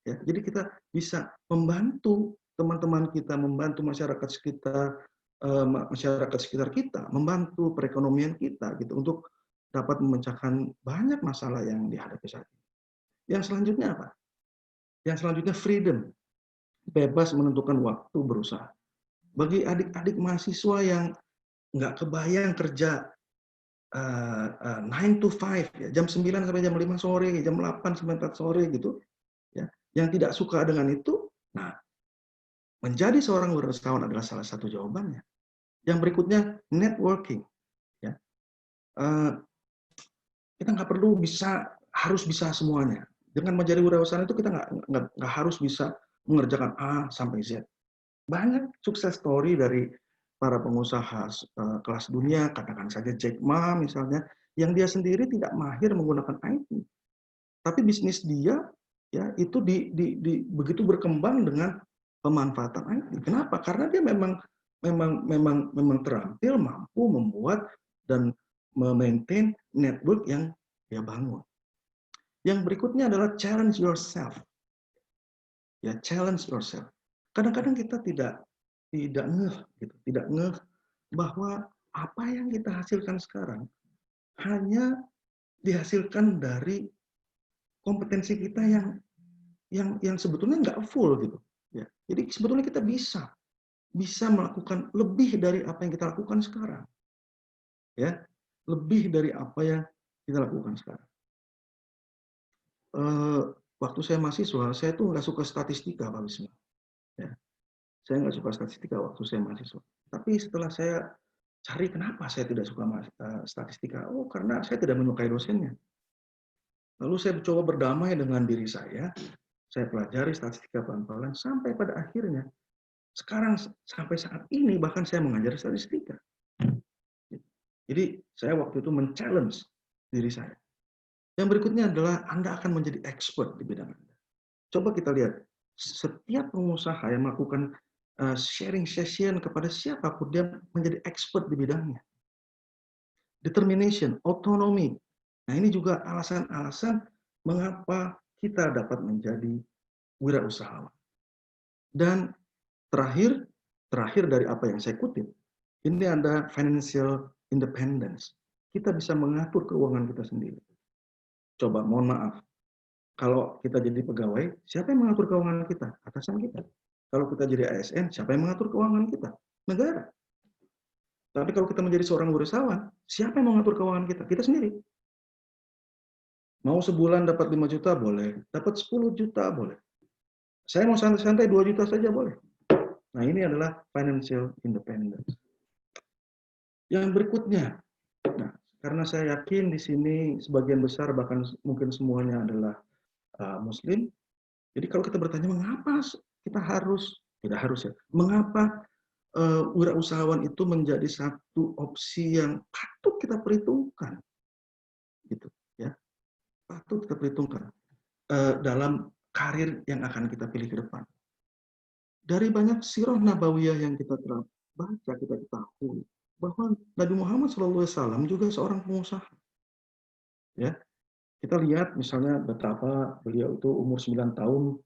E: Ya, jadi kita bisa membantu teman-teman kita, membantu masyarakat sekitar kita, membantu perekonomian kita gitu untuk dapat memecahkan banyak masalah yang dihadapi saat ini. Yang selanjutnya apa? Yang selanjutnya freedom, bebas menentukan waktu berusaha. Bagi adik-adik mahasiswa yang nggak kebayang kerja 9 to 5, ya, jam 9 sampai jam 5 sore, jam 8 sampai 4 sore gitu, ya, yang tidak suka dengan itu, nah, menjadi seorang wirausahawan adalah salah satu jawabannya. Yang berikutnya networking, ya. Kita nggak perlu harus bisa semuanya. Dengan menjadi wirausahawan itu kita nggak harus bisa mengerjakan A sampai Z. Banyak sukses story dari para pengusaha kelas dunia, katakan saja Jack Ma misalnya, yang dia sendiri tidak mahir menggunakan IT, tapi bisnis dia ya itu begitu berkembang dengan pemanfaatan IT. Kenapa? Karena dia memang terampil, mampu membuat dan memaintain network yang dia bangun. Yang berikutnya adalah challenge yourself. Ya, challenge yourself. Kadang-kadang kita tidak ngeh gitu, tidak ngeh bahwa apa yang kita hasilkan sekarang hanya dihasilkan dari kompetensi kita yang sebetulnya nggak full gitu. Ya, jadi sebetulnya kita bisa melakukan lebih dari apa yang kita lakukan sekarang. Ya, lebih dari apa yang kita lakukan sekarang. Waktu saya mahasiswa, saya tuh nggak suka statistika, Pak Wisma. Ya, saya nggak suka statistika waktu saya mahasiswa. Tapi setelah saya cari kenapa saya tidak suka statistika, oh karena saya tidak menyukai dosennya. Lalu saya coba berdamai dengan diri saya pelajari statistika pelan-pelan sampai pada akhirnya sekarang sampai saat ini bahkan saya mengajar statistika. Jadi saya waktu itu men-challenge diri saya. Yang berikutnya adalah Anda akan menjadi expert di bidang Anda. Coba kita lihat, setiap pengusaha yang melakukan sharing session kepada siapapun, dia menjadi expert di bidangnya. Determination, autonomy. Nah ini juga alasan-alasan mengapa kita dapat menjadi wirausahawan. Dan terakhir dari apa yang saya kutip, ini ada financial independence. Kita bisa mengatur keuangan kita sendiri. Coba, mohon maaf, kalau kita jadi pegawai, siapa yang mengatur keuangan kita? Atasan kita. Kalau kita jadi ASN, siapa yang mengatur keuangan kita? Negara. Tapi kalau kita menjadi seorang wirausahawan, siapa yang mengatur keuangan kita? Kita sendiri. Mau sebulan dapat 5 juta, boleh. Dapat 10 juta, boleh. Saya mau santai-santai 2 juta saja, boleh. Nah, ini adalah financial independence. Yang berikutnya, nah, karena saya yakin di sini sebagian besar, bahkan mungkin semuanya adalah Muslim, jadi kalau kita bertanya, mengapa kita tidak harus ya, mengapa wirausahawan itu menjadi satu opsi yang patut kita perhitungkan, gitu ya, patut kita perhitungkan dalam karir yang akan kita pilih ke depan. Dari banyak sirah nabawiyah yang kita baca, kita ketahui bahwa Nabi Muhammad SAW juga seorang pengusaha. Ya, kita lihat misalnya betapa beliau itu umur 9 tahun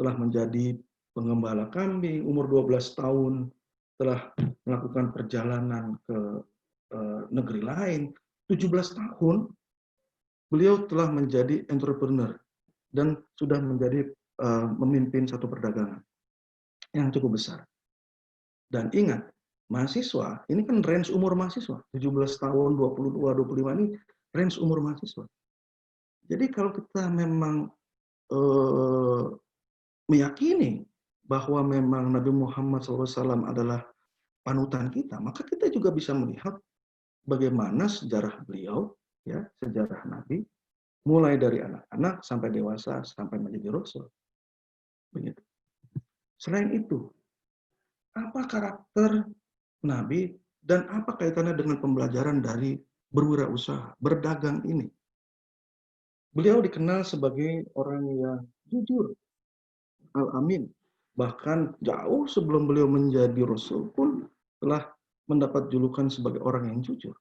E: telah menjadi pengembala kambing, umur 12 tahun telah melakukan perjalanan ke negeri lain, 17 tahun beliau telah menjadi entrepreneur dan sudah menjadi memimpin satu perdagangan yang cukup besar. Dan ingat, mahasiswa, ini kan range umur mahasiswa, 17 tahun, 22, 25 ini range umur mahasiswa. Jadi kalau kita memang meyakini bahwa memang Nabi Muhammad SAW adalah panutan kita, maka kita juga bisa melihat bagaimana sejarah beliau, ya, sejarah Nabi, mulai dari anak-anak sampai dewasa, sampai menjadi Rasul. Begitu. Selain itu, apa karakter Nabi dan apa kaitannya dengan pembelajaran dari berwirausaha, berdagang ini? Beliau dikenal sebagai orang yang jujur, al-amin. Bahkan jauh sebelum beliau menjadi Rasul pun telah mendapat julukan sebagai orang yang jujur.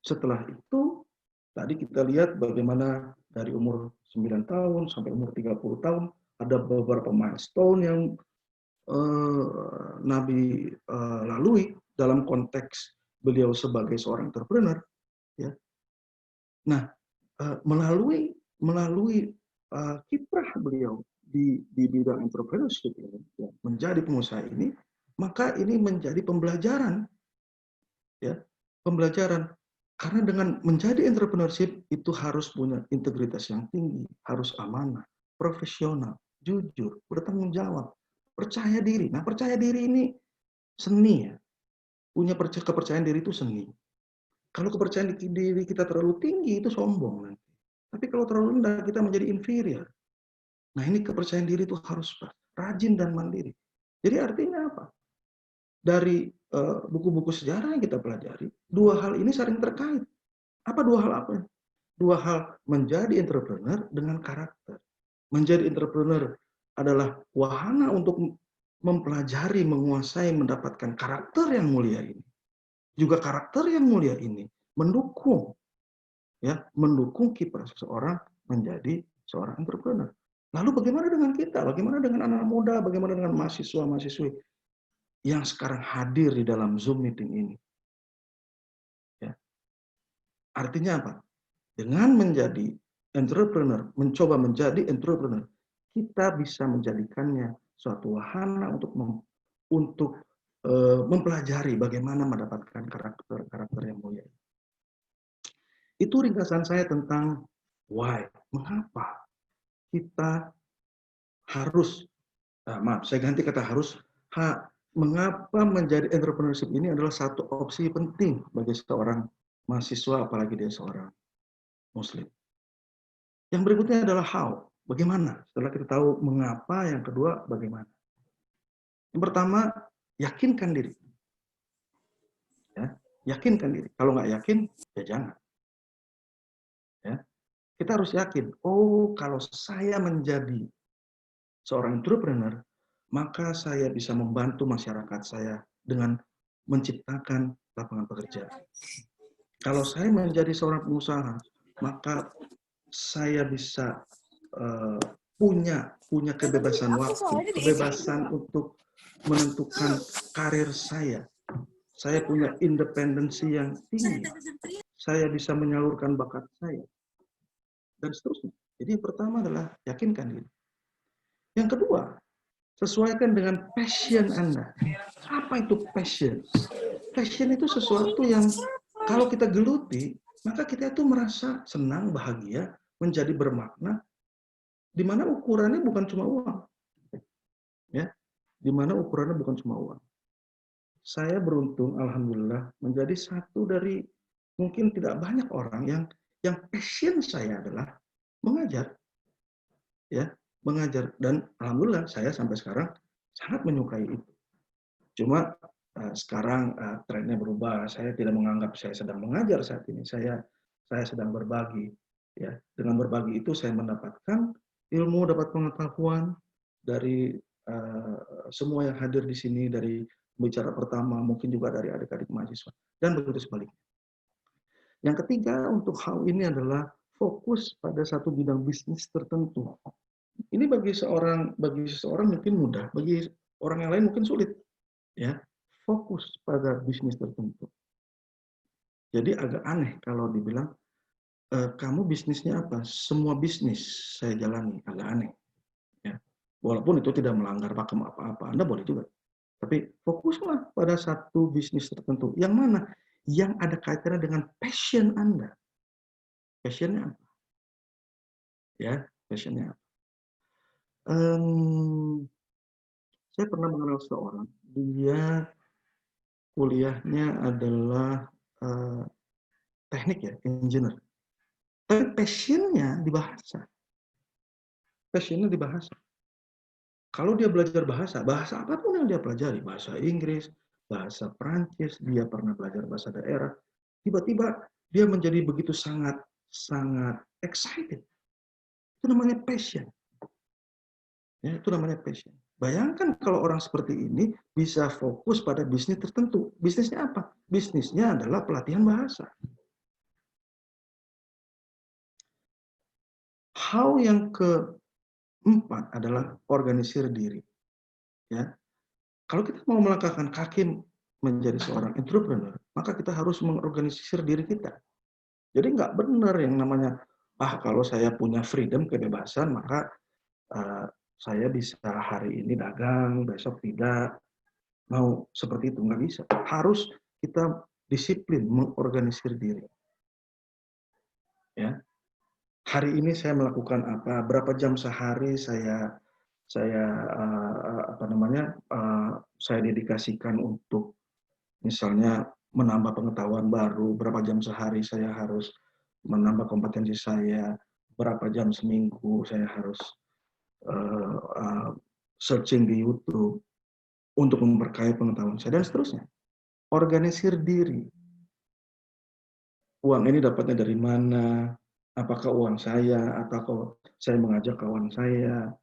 E: Setelah itu, tadi kita lihat bagaimana dari umur 9 tahun sampai umur 30 tahun, ada beberapa milestone yang Nabi lalui dalam konteks beliau sebagai seorang entrepreneur, ya. Nah, melalui kiprah beliau di bidang entrepreneurship ini, ya, menjadi pengusaha ini, maka ini menjadi pembelajaran, ya, pembelajaran. Karena dengan menjadi entrepreneurship itu harus punya integritas yang tinggi, harus amanah, profesional, jujur, bertanggung jawab, percaya diri. Nah, percaya diri ini seni, ya. Punya kepercayaan diri itu seni. Kalau kepercayaan diri kita terlalu tinggi itu sombong nanti. Tapi kalau terlalu rendah kita menjadi inferior. Nah, ini kepercayaan diri itu harus rajin dan mandiri. Jadi artinya apa? Dari buku-buku sejarah yang kita pelajari, dua hal ini saling terkait. Apa dua hal apa? Dua hal, menjadi entrepreneur dengan karakter. Menjadi entrepreneur adalah wahana untuk mempelajari, menguasai, mendapatkan karakter yang mulia ini. Juga karakter yang mulia ini mendukung, ya, mendukung kiprah seseorang menjadi seorang entrepreneur. Lalu bagaimana dengan kita? Bagaimana dengan anak-anak muda? Bagaimana dengan mahasiswa-mahasiswi yang sekarang hadir di dalam Zoom meeting ini? Ya. Artinya apa? Dengan menjadi entrepreneur, mencoba menjadi entrepreneur, kita bisa menjadikannya suatu wahana untuk mempelajari bagaimana mendapatkan karakter yang mulia. Itu ringkasan saya tentang why, mengapa kita harus, saya ganti kata harus, mengapa menjadi entrepreneurship ini adalah satu opsi penting bagi seorang mahasiswa, apalagi dia seorang Muslim. Yang berikutnya adalah how, bagaimana. Setelah kita tahu mengapa, yang kedua bagaimana. Yang pertama, yakinkan diri. Ya, yakinkan diri. Kalau nggak yakin, ya jangan. Ya, kita harus yakin. Oh, kalau saya menjadi seorang entrepreneur, maka saya bisa membantu masyarakat saya dengan menciptakan lapangan pekerjaan. Kalau saya menjadi seorang pengusaha, maka saya bisa punya kebebasan waktu, kebebasan untuk menentukan karir saya. Saya punya independensi yang tinggi. Saya bisa menyalurkan bakat saya. Dan seterusnya. Jadi yang pertama adalah yakinkan diri. Yang kedua, sesuaikan dengan passion Anda. Apa itu passion? Passion itu sesuatu yang kalau kita geluti, maka kita itu merasa senang, bahagia, menjadi bermakna, di mana ukurannya bukan cuma uang. Ya, di mana ukurannya bukan cuma uang. Saya beruntung, alhamdulillah, menjadi satu dari mungkin tidak banyak orang yang passion saya adalah mengajar. Ya, mengajar, dan alhamdulillah saya sampai sekarang sangat menyukai itu. Cuma sekarang trennya berubah. Saya tidak menganggap saya sedang mengajar saat ini. Saya sedang berbagi. Ya, dengan berbagi itu saya mendapatkan ilmu, dapat pengetahuan dari semua yang hadir di sini, dari bicara pertama, mungkin juga dari adik-adik mahasiswa, dan begitu sebaliknya. Yang ketiga, untuk hal ini adalah fokus pada satu bidang bisnis tertentu. Ini bagi seseorang mungkin mudah, bagi orang yang lain mungkin sulit. Ya, fokus pada bisnis tertentu. Jadi agak aneh kalau dibilang, kamu bisnisnya apa? Semua bisnis saya jalani, agak aneh. Ya. Walaupun itu tidak melanggar pakem apa-apa, Anda boleh juga. Tapi fokuslah pada satu bisnis tertentu. Yang mana? Yang ada kaitannya dengan passion Anda. Passionnya apa? Ya, passionnya apa? Saya pernah mengenal seorang, dia kuliahnya adalah teknik ya, engineer. Tapi passionnya di bahasa. Passionnya di bahasa. Kalau dia belajar bahasa apapun yang dia pelajari, bahasa Inggris, bahasa Perancis, dia pernah belajar bahasa daerah, tiba-tiba dia menjadi begitu sangat excited. Itu namanya passion. Ya, itu namanya passion. Bayangkan kalau orang seperti ini bisa fokus pada bisnis tertentu. Bisnisnya apa? Bisnisnya adalah pelatihan bahasa. How yang 4 adalah organisir diri. Ya, kalau kita mau melangkahkan kaki menjadi seorang entrepreneur, maka kita harus mengorganisir diri kita. Jadi nggak benar yang namanya, kalau saya punya freedom, kebebasan, maka saya bisa hari ini dagang, besok tidak. Mau seperti itu, nggak bisa. Harus kita disiplin mengorganisir diri. Ya, hari ini saya melakukan apa, berapa jam sehari saya saya dedikasikan untuk misalnya menambah pengetahuan baru, berapa jam sehari saya harus menambah kompetensi saya, berapa jam seminggu saya harus searching di YouTube untuk memperkaya pengetahuan saya, dan seterusnya. Organisir diri. Uang ini dapatnya dari mana? Apakah uang saya, atau kalau saya mengajak kawan saya?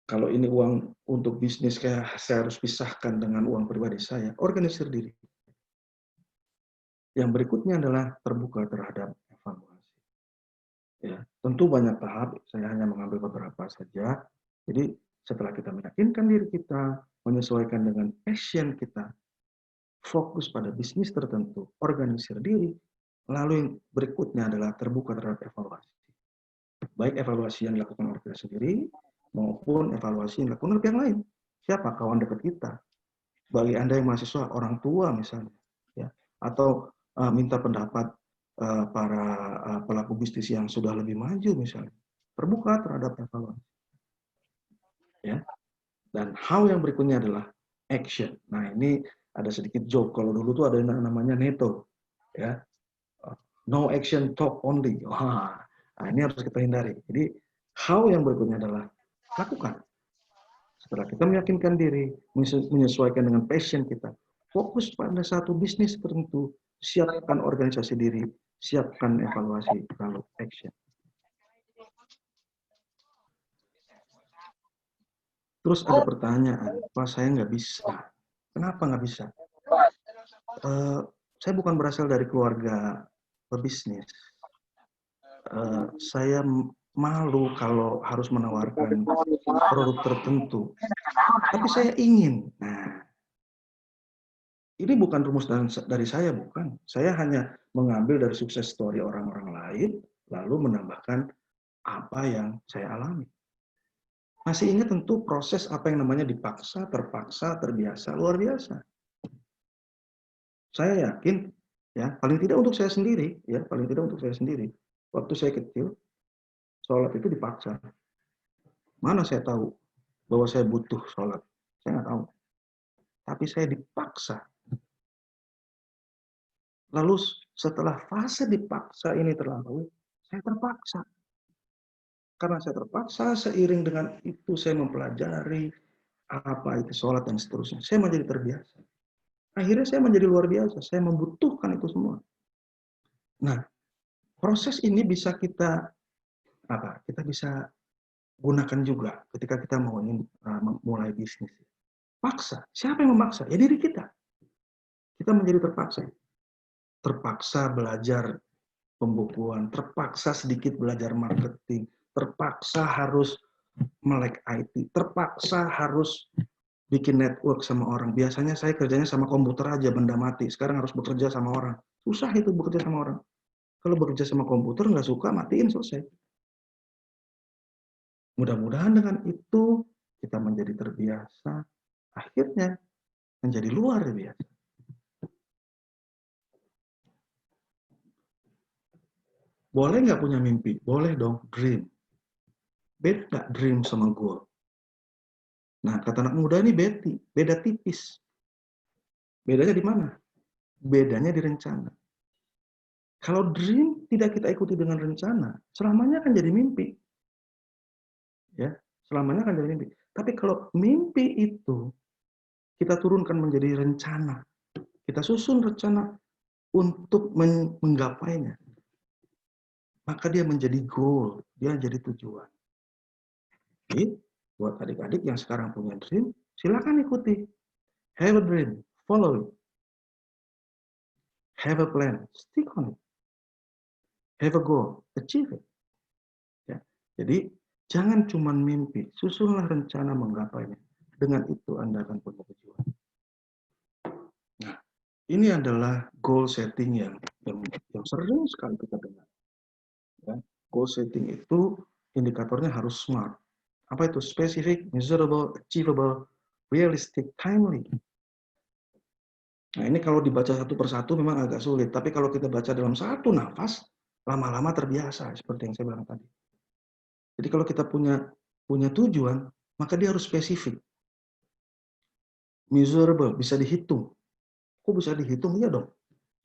E: Kalau ini uang untuk bisnis, saya harus pisahkan dengan uang pribadi saya. Organisir diri. Yang berikutnya adalah terbuka terhadap evaluasi. Ya, tentu banyak tahap, saya hanya mengambil beberapa saja. Jadi setelah kita meyakinkan diri kita, menyesuaikan dengan passion kita, fokus pada bisnis tertentu, organisir diri, lalu yang berikutnya adalah terbuka terhadap evaluasi. Baik evaluasi yang dilakukan oleh kita sendiri, maupun evaluasi yang dilakukan oleh pihak lain. Siapa? Kawan dekat kita. Bagi Anda yang mahasiswa, orang tua misalnya, ya, atau minta pendapat para pelaku bisnis yang sudah lebih maju misalnya. Terbuka terhadap evaluasi. Ya. Dan hal yang berikutnya adalah action. Nah, ini ada sedikit joke. Kalau dulu tuh ada yang namanya Neto, ya. No action, talk only. Wah, ini harus kita hindari. Jadi, hal yang berikutnya adalah lakukan. Setelah kita meyakinkan diri, menyesuaikan dengan passion kita, fokus pada satu bisnis tertentu, siapkan organisasi diri, siapkan evaluasi, lalu action. Terus ada pertanyaan, Pak, saya nggak bisa. Kenapa nggak bisa? Saya bukan berasal dari keluarga pebisnis. Saya malu kalau harus menawarkan produk tertentu. Tapi saya ingin. Nah, ini bukan rumus dari saya, bukan. Saya hanya mengambil dari sukses story orang-orang lain, lalu menambahkan apa yang saya alami. Masih ingat tentu proses apa yang namanya dipaksa, terpaksa, terbiasa, luar biasa. Saya yakin, ya, paling tidak untuk saya sendiri, ya, paling tidak untuk saya sendiri. Waktu saya kecil, sholat itu dipaksa. Mana saya tahu bahwa saya butuh sholat? Saya nggak tahu. Tapi saya dipaksa. Lalu setelah fase dipaksa ini terlampaui, saya terpaksa. Karena saya terpaksa, seiring dengan itu saya mempelajari apa itu sholat dan seterusnya. Saya menjadi terbiasa. Akhirnya saya menjadi luar biasa. Saya membutuhkan itu semua. Nah, proses ini bisa kita bisa gunakan juga ketika kita mau mulai bisnis. Paksa. Siapa yang memaksa? Ya diri kita. Kita menjadi terpaksa. Terpaksa belajar pembukuan, terpaksa sedikit belajar marketing, terpaksa harus melek IT, terpaksa harus bikin network sama orang. Biasanya saya kerjanya sama komputer aja, benda mati. Sekarang harus bekerja sama orang. Susah itu bekerja sama orang. Kalau bekerja sama komputer nggak suka, matiin, selesai. Mudah-mudahan dengan itu kita menjadi terbiasa, akhirnya menjadi luar biasa. Boleh nggak punya mimpi? Boleh dong, dream. Beda nggak dream sama goal? Nah, kata anak muda ini beda tipis. Bedanya di mana? Bedanya di rencana. Kalau dream tidak kita ikuti dengan rencana, selamanya akan jadi mimpi. Ya, selamanya akan jadi mimpi. Tapi kalau mimpi itu kita turunkan menjadi rencana, kita susun rencana untuk menggapainya, maka dia menjadi goal, dia jadi tujuan. Jadi, buat adik-adik yang sekarang punya dream, silakan ikuti. Have a dream, follow it. Have a plan, stick on it. Have a goal, achieve it. Ya. Jadi Jangan cuma mimpi, susunlah rencana menggapainya. Dengan itu Anda akan punya tujuan. Nah, ini adalah goal setting yang sering sekali kita dengar. Ya, goal setting itu indikatornya harus SMART. Apa itu? Specific, measurable, achievable, realistic, timely. Nah, ini kalau dibaca satu persatu memang agak sulit, tapi kalau kita baca dalam satu nafas, lama-lama terbiasa, seperti yang saya bilang tadi. Jadi kalau kita punya tujuan, maka dia harus spesifik. Measurable, bisa dihitung. Kok bisa dihitung? Iya dong.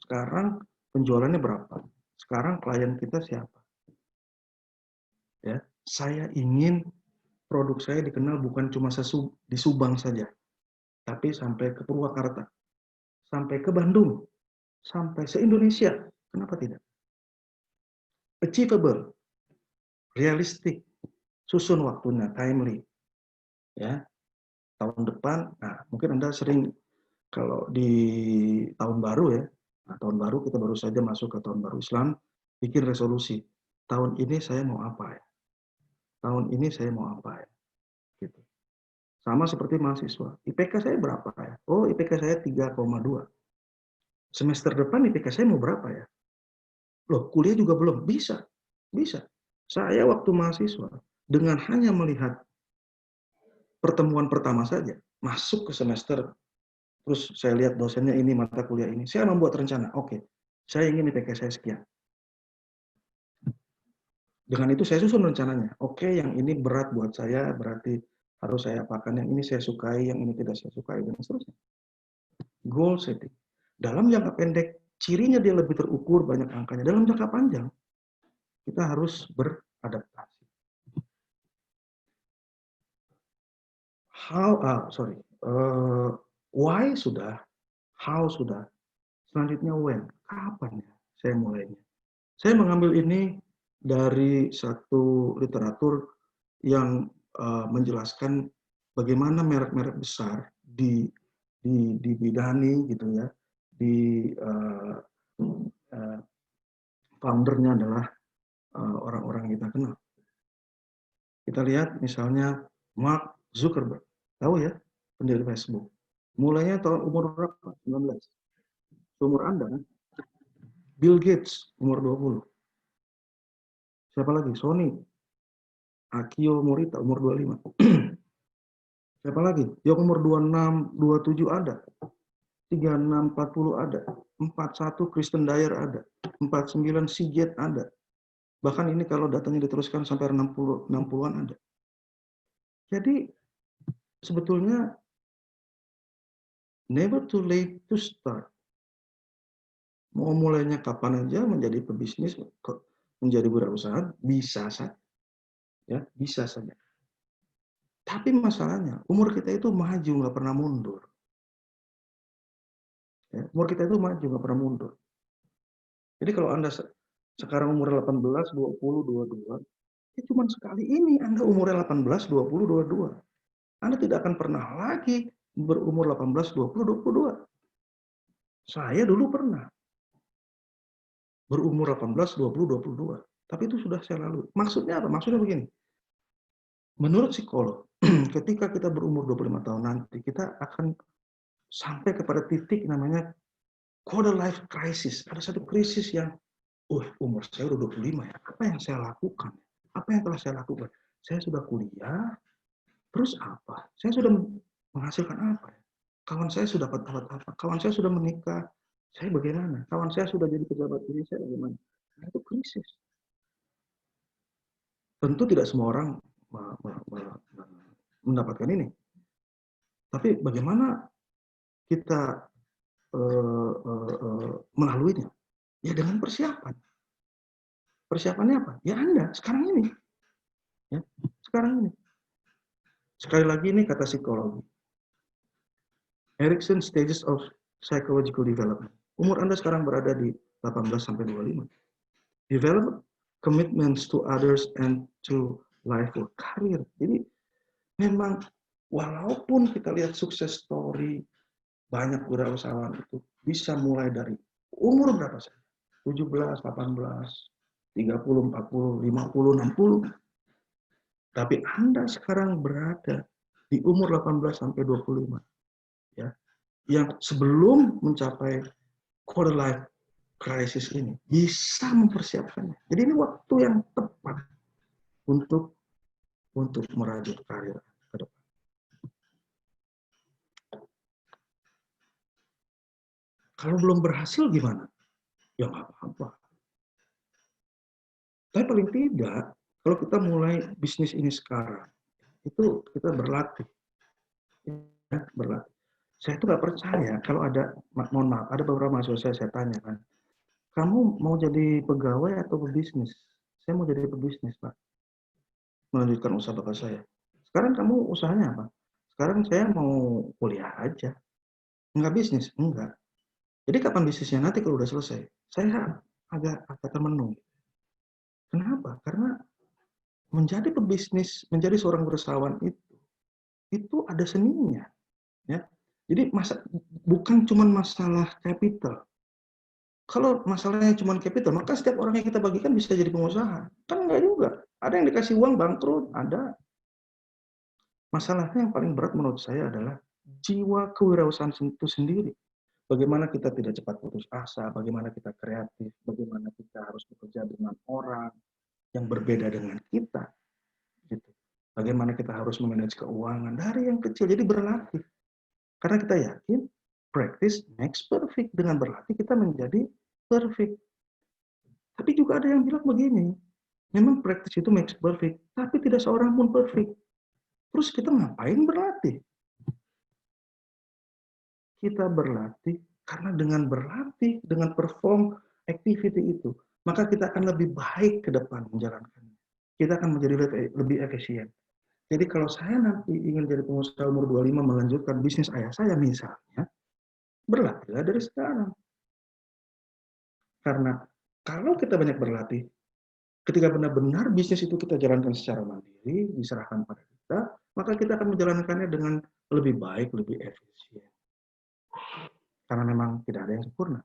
E: Sekarang penjualannya berapa? Sekarang klien kita siapa? Ya, saya ingin produk saya dikenal bukan cuma di Subang saja, tapi sampai ke Purwakarta, sampai ke Bandung, sampai se-Indonesia. Kenapa tidak? Achievable, realistic, susun waktunya, timely. Ya, tahun depan, nah mungkin Anda sering kalau di tahun baru ya, nah, tahun baru kita baru saja masuk ke tahun baru Islam, bikin resolusi. Tahun ini saya mau apa ya? Tahun ini saya mau apa ya? Gitu. Sama seperti mahasiswa. IPK saya berapa ya? Oh, IPK saya 3,2. Semester depan IPK saya mau berapa ya? Loh, kuliah juga belum. Bisa. Bisa. Saya waktu mahasiswa, dengan hanya melihat pertemuan pertama saja, masuk ke semester, terus saya lihat dosennya ini, mata kuliah ini, saya membuat rencana, oke, saya ingin IPK saya sekian. Dengan itu saya susun rencananya, oke, yang ini berat buat saya, berarti harus saya apakan, yang ini saya sukai, yang ini tidak saya sukai, dan seterusnya. Goal setting. Dalam jangka pendek, cirinya dia lebih terukur, banyak angkanya. Dalam jangka panjang, kita harus beradaptasi. Why sudah, how sudah, selanjutnya when, kapan ya saya mulainya. Saya mengambil ini dari satu literatur yang menjelaskan bagaimana merek-merek besar dibidani gitu ya, foundernya adalah orang-orang yang kita kenal. Kita lihat misalnya Mark Zuckerberg, tahu ya, pendiri Facebook. Mulainya tahun umur berapa? 19. Umur Anda kan? Bill Gates, umur 20. Siapa lagi? Sony. Akio Morita, umur 25. Siapa lagi? Yang umur 26, 27 ada. 36, 40 ada. 41 Kristen Dyer ada. 49 Seagate ada. Bahkan ini kalau datanya diteruskan sampai 60-an ada. Jadi sebetulnya never too late to start. Mau mulainya kapan aja menjadi pebisnis, menjadi wirausaha, bisa saja. Ya, bisa saja. Tapi masalahnya, umur kita itu maju, nggak pernah mundur. Ya, umur kita itu maju, nggak pernah mundur. Jadi kalau Anda sekarang umur 18, 20, 22, ya cuma sekali ini Anda umurnya 18, 20, 22. Anda tidak akan pernah lagi berumur 18, 20, 22. Saya dulu pernah berumur 18, 20, 22. Tapi itu sudah saya lalui. Maksudnya apa? Maksudnya begini. Menurut psikolog, ketika kita berumur 25 tahun nanti, kita akan sampai kepada titik namanya quarter life crisis. Ada satu krisis yang, umur saya udah 25 ya, apa yang saya lakukan? Apa yang telah saya lakukan? Saya sudah kuliah, terus apa? Saya sudah menghasilkan apa? Kawan saya sudah dapat apa? Kawan saya sudah menikah, saya bagaimana? Kawan saya sudah jadi pejabat ini, saya bagaimana? Nah, itu krisis. Tentu tidak semua orang mendapatkan ini. Tapi bagaimana kita melaluinya? Ya dengan persiapan. Persiapannya apa? Ya Anda sekarang ini. Ya, sekarang ini. Sekali lagi ini kata psikologi. Erikson Stages of Psychological Development. Umur Anda sekarang berada di 18 sampai 25. Develop commitments to others and to life or career. Jadi memang walaupun kita lihat sukses story banyak wirausahawan itu bisa mulai dari umur berapa saja? 17, 18, 30, 40, 50, 60. Tapi Anda sekarang berada di umur 18 sampai 25, ya, yang sebelum mencapai quarter life crisis ini bisa mempersiapkannya. Jadi ini waktu yang tepat untuk merajut karir ke depan. Kalau belum berhasil gimana? Ya nggak apa-apa. Tapi paling tidak, kalau kita mulai bisnis ini sekarang, itu kita berlatih. Ya, berlatih. Saya itu nggak percaya kalau ada, mohon maaf, ada beberapa mahasiswa saya tanya kan, kamu mau jadi pegawai atau pebisnis? Saya mau jadi pebisnis, Pak. Melanjutkan usaha bapak saya. Sekarang kamu usahanya apa? Sekarang saya mau kuliah aja. Enggak bisnis? Enggak. Jadi kapan bisnisnya? Nanti kalau udah selesai. Saya agak termenung. Kenapa? Karena menjadi pebisnis, menjadi seorang wirausahawan itu ada seninya, ya. Jadi bukan cuma masalah capital. Kalau masalahnya cuma capital, maka setiap orang yang kita bagikan bisa jadi pengusaha. Kan enggak juga. Ada yang dikasih uang bangkrut, ada. Masalahnya yang paling berat menurut saya adalah jiwa kewirausahaan itu sendiri. Bagaimana kita tidak cepat putus asa, bagaimana kita kreatif, bagaimana kita harus bekerja dengan orang yang berbeda dengan kita. Gitu. Bagaimana kita harus memanage keuangan dari yang kecil, jadi berlatih. Karena kita yakin practice makes perfect. Dengan berlatih kita menjadi perfect. Tapi juga ada yang bilang begini, memang practice itu makes perfect, tapi tidak seorang pun perfect. Terus kita ngapain berlatih? Kita berlatih karena dengan berlatih, dengan perform activity itu, maka kita akan lebih baik ke depan menjalankannya. Kita akan menjadi lebih efisien. Jadi kalau saya nanti ingin jadi pengusaha umur 25 melanjutkan bisnis ayah saya misalnya, berlatihlah dari sekarang. Karena kalau kita banyak berlatih, ketika benar-benar bisnis itu kita jalankan secara mandiri, diserahkan pada kita, maka kita akan menjalankannya dengan lebih baik, lebih efisien. Karena memang tidak ada yang sempurna.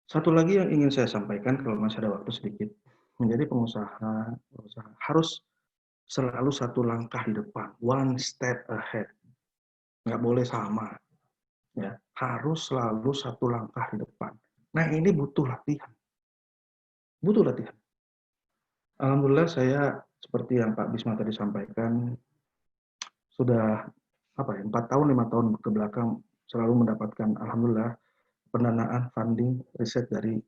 E: Satu lagi yang ingin saya sampaikan kalau masih ada waktu sedikit, menjadi pengusaha harus selalu satu langkah di depan, one step ahead. Nggak boleh sama, ya. Harus selalu satu langkah di depan. Nah ini butuh latihan, butuh latihan. Alhamdulillah saya seperti yang Pak Bisma tadi sampaikan, sudah 4 tahun 5 tahun ke belakang selalu mendapatkan alhamdulillah pendanaan funding riset dari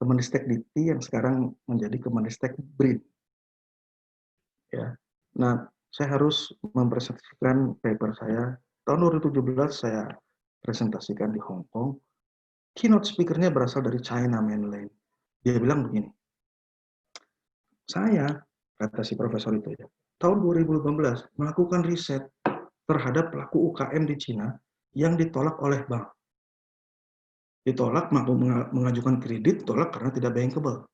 E: Kemenristek Dikti yang sekarang menjadi Kemenristek BRIN. Ya. Nah, saya harus mempresentasikan paper saya. Tahun 2017 saya presentasikan di Hong Kong. Keynote speaker-nya berasal dari China mainland. Dia bilang begini, saya, kata si profesor itu ya, tahun 2015 melakukan riset terhadap pelaku UKM di Cina yang ditolak oleh bank. Ditolak mampu mengajukan kredit, tolak karena tidak bankable.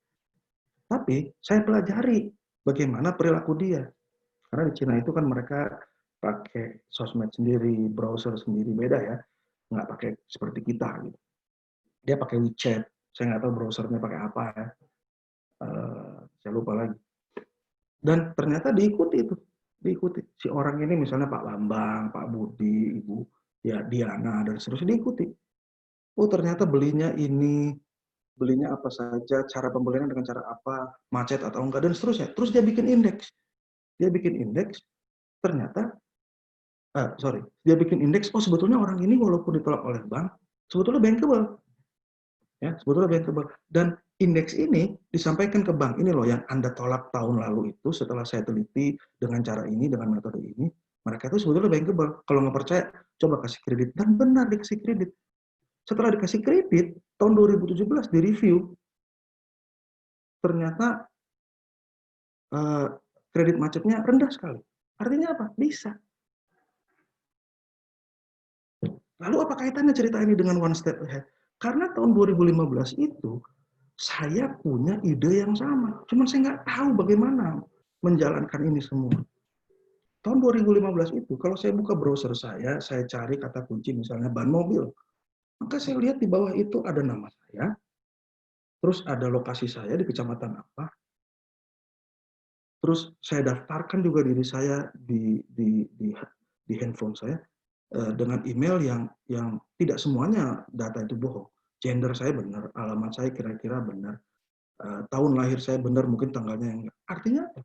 E: Tapi saya pelajari bagaimana perilaku dia. Karena di Cina itu kan mereka pakai sosmed sendiri, browser sendiri, beda ya. Nggak pakai seperti kita. Gitu. Dia pakai WeChat, saya nggak tahu browsernya pakai apa ya. Saya lupa lagi. Dan ternyata diikuti itu. Diikuti. Si orang ini misalnya Pak Bambang, Pak Budi, Ibu ya Diana, dan seterusnya diikuti. Oh ternyata belinya ini, belinya apa saja, cara pembeliannya dengan cara apa, macet atau enggak, dan seterusnya. Terus dia bikin indeks. Dia bikin indeks, ternyata, dia bikin indeks, oh sebetulnya orang ini walaupun ditolak oleh bank, sebetulnya bankable. Ya, sebetulnya bankable. Dan indeks ini disampaikan ke bank, ini loh yang Anda tolak tahun lalu itu, setelah saya teliti dengan cara ini, dengan metode ini, mereka itu sebetulnya bankable. Kalau nggak percaya, coba kasih kredit. Dan benar dikasih kredit. Setelah dikasih kredit, tahun 2017 direview, ternyata kredit macetnya rendah sekali. Artinya apa? Bisa. Lalu apa kaitannya cerita ini dengan one step ahead? Karena tahun 2015 itu, saya punya ide yang sama. Cuma saya nggak tahu bagaimana menjalankan ini semua. Tahun 2015 itu, kalau saya buka browser saya cari kata kunci misalnya ban mobil. Maka saya lihat di bawah itu ada nama saya, terus ada lokasi saya di kecamatan apa, Terus saya daftarkan juga diri saya di handphone saya dengan email yang tidak semuanya data itu bohong. Gender saya benar, alamat saya kira-kira benar, tahun lahir saya benar, mungkin tanggalnya yang enggak. Artinya apa?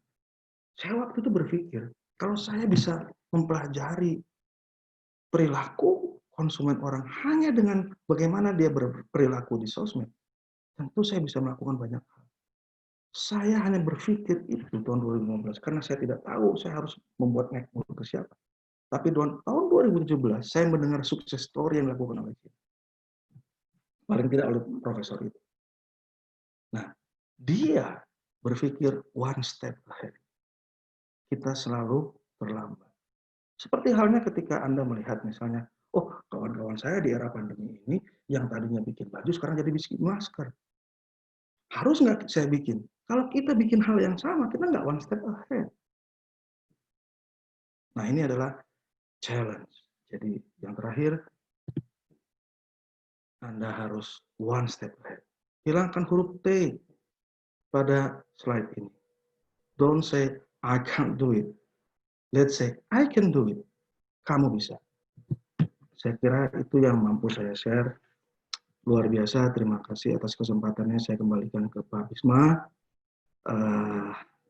E: Saya waktu itu berpikir, kalau saya bisa mempelajari perilaku konsumen orang hanya dengan bagaimana dia berperilaku di sosmed, tentu saya bisa melakukan banyak hal. Saya hanya berpikir itu tahun 2015 karena saya tidak tahu saya harus membuat network ke siapa. Tapi tahun 2017 saya mendengar sukses story yang dilakukan oleh kita. Paling tidak oleh profesor itu. Nah, dia berpikir one step ahead. Kita selalu terlambat. Seperti halnya ketika Anda melihat misalnya, oh kawan-kawan saya di era pandemi ini yang tadinya bikin baju sekarang jadi bikin masker. Harus nggak saya bikin? Kalau kita bikin hal yang sama, kita nggak one step ahead. Nah ini adalah challenge. Jadi yang terakhir, Anda harus one step ahead. Hilangkan huruf T pada slide ini. Don't say, I can't do it. Let's say, I can do it. Kamu bisa. Saya kira itu yang mampu saya share. Luar biasa, terima kasih atas kesempatannya. Saya kembalikan ke Pak Bisma.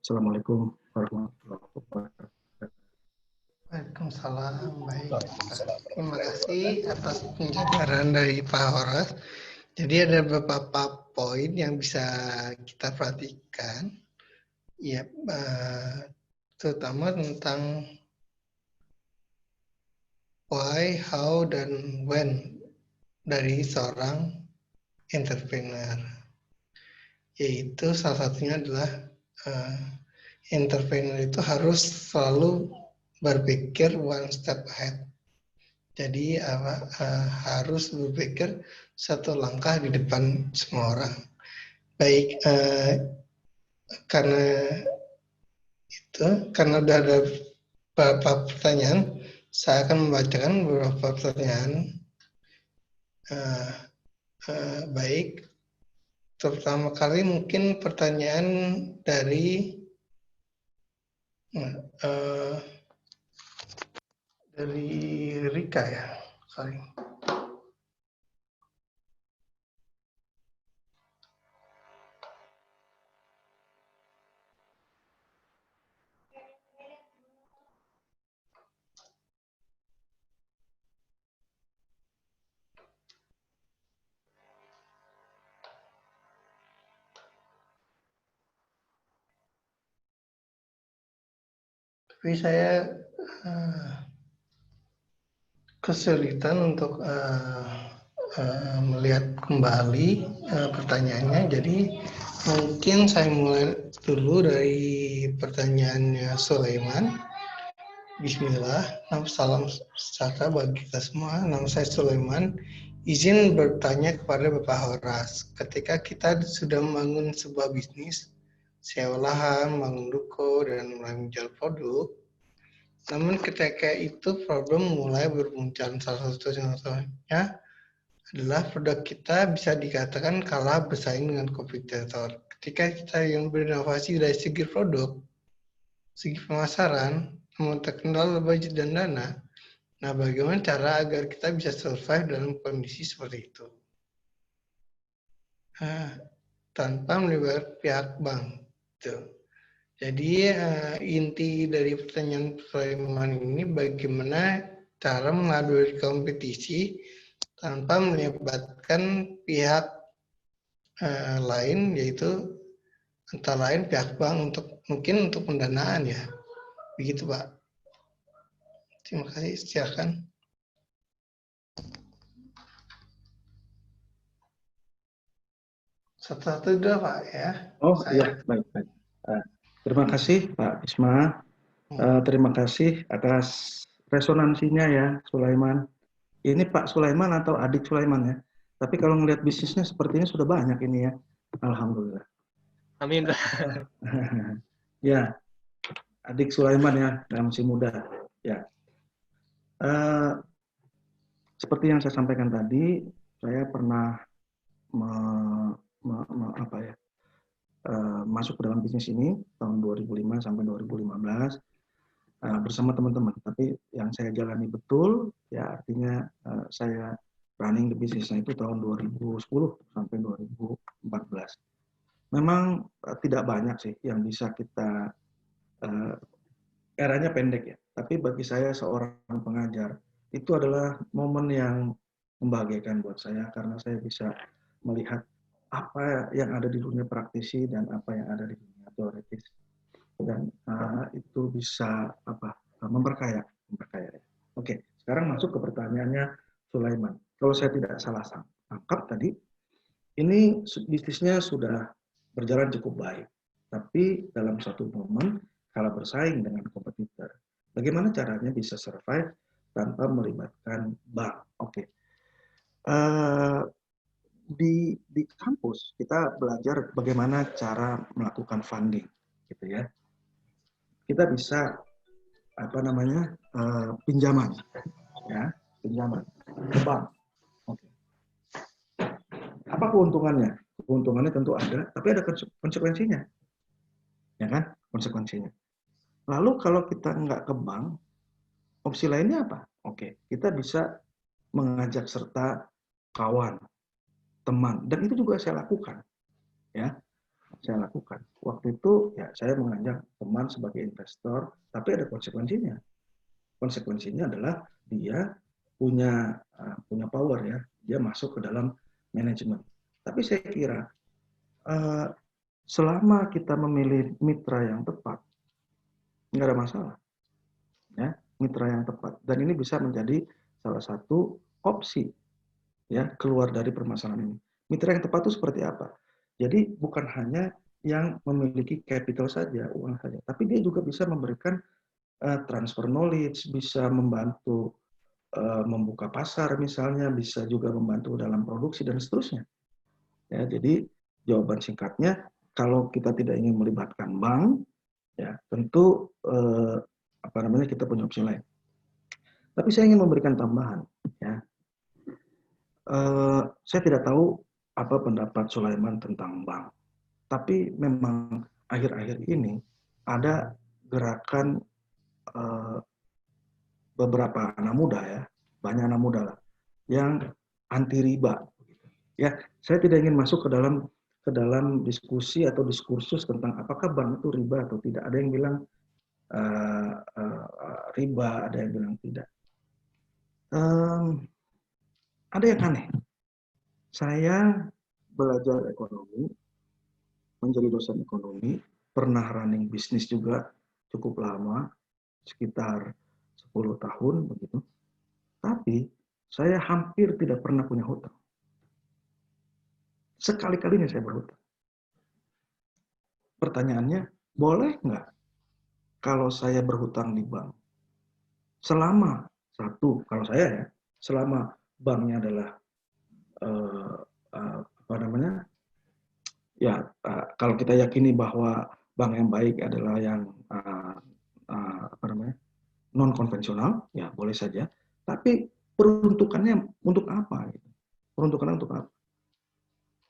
E: Assalamualaikum warahmatullahi wabarakatuh.
C: Waalaikumsalam. Baik. Terima kasih atas penjabaran dari Pak Horas. Jadi ada beberapa poin yang bisa kita perhatikan, ya, terutama tentang why, how, dan when dari seorang entrepreneur. Yaitu salah satunya adalah entrepreneur itu harus selalu berpikir one step ahead. Jadi harus berpikir satu langkah di depan semua orang. Baik, karena udah ada beberapa pertanyaan, saya akan membacakan beberapa pertanyaan. Baik, terutama kali mungkin pertanyaan dari Rika ya, sorry. Tapi saya kesulitan untuk melihat kembali pertanyaannya. Jadi mungkin saya mulai dulu dari pertanyaannya Sulaiman. Bismillah, salam sejahtera bagi kita semua. Nama saya Sulaiman. Izin bertanya kepada Bapak Horas. Ketika kita sudah membangun sebuah bisnis, sewa lahan, membangun ruko, dan mulai menjual produk, namun ketika itu problem mulai bermunculan. Salah satu contohnya adalah produk kita bisa dikatakan kalah bersaing dengan kompetitor. Ketika kita yang berinovasi dari segi produk, segi pemasaran, namun terkendala budget dan dana, nah bagaimana cara agar kita bisa survive dalam kondisi seperti itu? Tanpa melibatkan pihak bank. Jadi inti dari pertanyaan Sulaiman ini bagaimana cara menghadapi kompetisi tanpa melibatkan pihak lain, yaitu antara lain pihak bank mungkin untuk pendanaan ya, begitu Pak. Terima kasih, silakan. Satu-satu dulu Pak ya.
E: Oh iya, baik. Terima kasih Pak Bisma. Terima kasih atas resonansinya ya Sulaiman. Ini Pak Sulaiman atau adik Sulaiman ya. Tapi kalau melihat bisnisnya sepertinya sudah banyak ini ya. Alhamdulillah.
F: Amin.
E: Ya, adik Sulaiman ya, masih muda. Ya. Seperti yang saya sampaikan tadi, saya pernah masuk ke dalam bisnis ini tahun 2005 sampai 2015 bersama teman-teman. Tapi yang saya jalani betul, ya artinya saya running the bisnisnya itu tahun 2010 sampai 2014. Memang tidak banyak sih yang bisa kita, eranya pendek ya, tapi bagi saya seorang pengajar, itu adalah momen yang membahagiakan buat saya karena saya bisa melihat apa yang ada di dunia praktisi dan apa yang ada di dunia teoritis. Dan itu bisa memperkaya. Oke, sekarang masuk ke pertanyaannya Sulaiman. Kalau saya tidak salah tangkap tadi, ini bisnisnya sudah berjalan cukup baik. Tapi dalam satu momen, kalau bersaing dengan kompetitor, bagaimana caranya bisa survive tanpa melibatkan bank? Oke. Di kampus kita belajar bagaimana cara melakukan funding, gitu ya. Kita bisa pinjaman, ya, pinjaman ke bank. Oke. Apa keuntungannya? Keuntungannya tentu ada, tapi ada konsekuensinya, ya kan? Konsekuensinya. Lalu kalau kita nggak ke bank, opsi lainnya apa? Oke, kita bisa mengajak serta kawan, teman, dan itu juga saya lakukan, ya. Saya lakukan. Waktu itu ya saya mengajak teman sebagai investor, tapi ada konsekuensinya. Konsekuensinya adalah dia punya power ya, dia masuk ke dalam manajemen. Tapi saya kira selama kita memilih mitra yang tepat, nggak ada masalah, ya, mitra yang tepat. Dan ini bisa menjadi salah satu opsi ya keluar dari permasalahan ini. Mitra yang tepat itu seperti apa? Jadi bukan hanya yang memiliki capital saja, uang saja, tapi dia juga bisa memberikan transfer knowledge, bisa membantu membuka pasar misalnya, bisa juga membantu dalam produksi dan seterusnya. Ya, jadi jawaban singkatnya, kalau kita tidak ingin melibatkan bank, ya tentu kita punya opsi lain. Tapi saya ingin memberikan tambahan. Ya, saya tidak tahu apa pendapat Sulaiman tentang bank, tapi memang akhir-akhir ini ada gerakan beberapa anak muda ya, banyak anak muda lah, yang anti riba. Ya, saya tidak ingin masuk ke dalam diskusi atau diskursus tentang apakah bank itu riba atau tidak. Ada yang bilang riba, ada yang bilang tidak. Ada yang aneh. Saya belajar ekonomi, menjadi dosen ekonomi, pernah running bisnis juga cukup lama, sekitar 10 tahun begitu. Tapi saya hampir tidak pernah punya hutang. Sekali-kalinya saya berhutang. Pertanyaannya, boleh nggak kalau saya berhutang di bank? Selama kalau saya ya, selama banknya adalah kalau kita yakini bahwa bank yang baik adalah yang non konvensional, ya boleh saja. Tapi peruntukannya untuk apa? Peruntukannya untuk apa?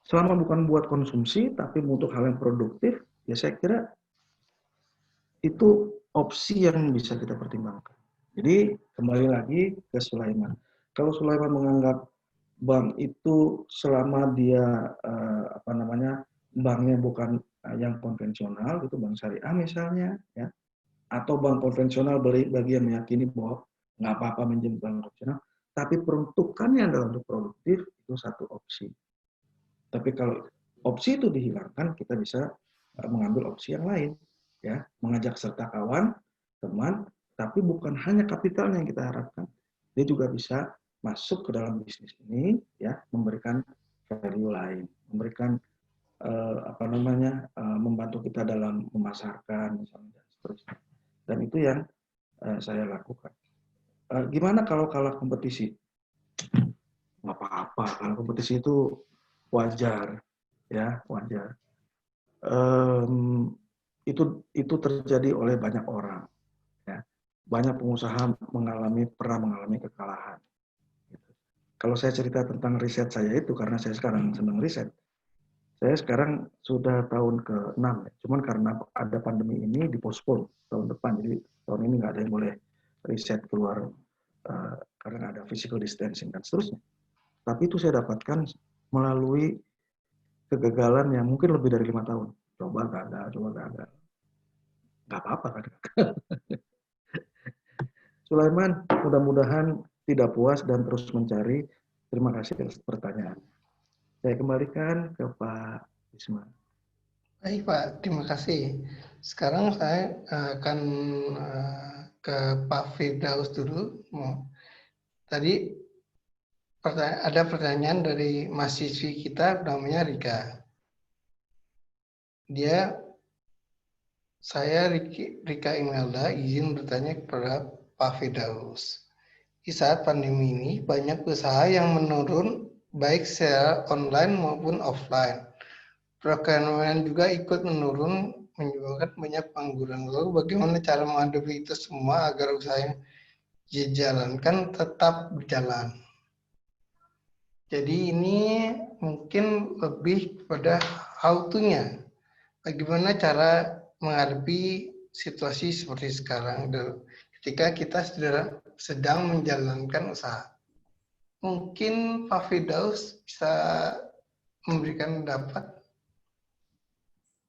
E: Selama bukan buat konsumsi, tapi untuk hal yang produktif, ya saya kira itu opsi yang bisa kita pertimbangkan. Jadi kembali lagi ke Sulaiman. Kalau Sulaiman menganggap bank itu selama dia banknya bukan yang konvensional, itu bank syariah misalnya, ya, atau bank konvensional bagi yang meyakini bahwa nggak apa-apa minjem bank konvensional, tapi peruntukannya adalah untuk produktif, itu satu opsi. Tapi kalau opsi itu dihilangkan, kita bisa mengambil opsi yang lain, ya, mengajak serta kawan, teman, tapi bukan hanya kapitalnya yang kita harapkan, dia juga bisa masuk ke dalam bisnis ini, ya, memberikan value lain, memberikan membantu kita dalam memasarkan misalnya dan seterusnya. Dan itu yang saya lakukan. Gimana kalau kalah kompetisi? Nggak apa-apa, kalau kompetisi itu wajar, ya, wajar. Itu terjadi oleh banyak orang, ya. Banyak pengusaha pernah mengalami kekalahan. Kalau saya cerita tentang riset saya itu, karena saya sekarang senang riset, Saya sekarang sudah tahun ke-6, ya. Cuman karena ada pandemi ini dipospon tahun depan, jadi tahun ini nggak ada yang boleh riset keluar karena ada physical distancing dan seterusnya. Tapi itu saya dapatkan melalui kegagalan yang mungkin lebih dari 5 tahun. Coba gagal. Nggak apa-apa kan. Sulaiman, mudah-mudahan tidak puas dan terus mencari. Terima kasih atas pertanyaan. Saya kembalikan ke Pak Isma.
C: Baik Pak, terima kasih. Sekarang saya akan ke Pak Firdaus dulu. Tadi ada pertanyaan dari mahasiswi kita namanya Rika. Saya Rika Imelda izin bertanya kepada Pak Firdaus. Di saat pandemi ini banyak usaha yang menurun baik secara online maupun offline. Perekonomian juga ikut menurun, menyebabkan banyak pengangguran. Lalu bagaimana cara menghadapi itu semua agar usaha yang dijalankan tetap berjalan? Jadi ini mungkin lebih kepada how to-nya. Bagaimana cara menghadapi situasi seperti sekarang ketika kita sedang menjalankan usaha. Mungkin Pak Firdaus bisa memberikan pendapat.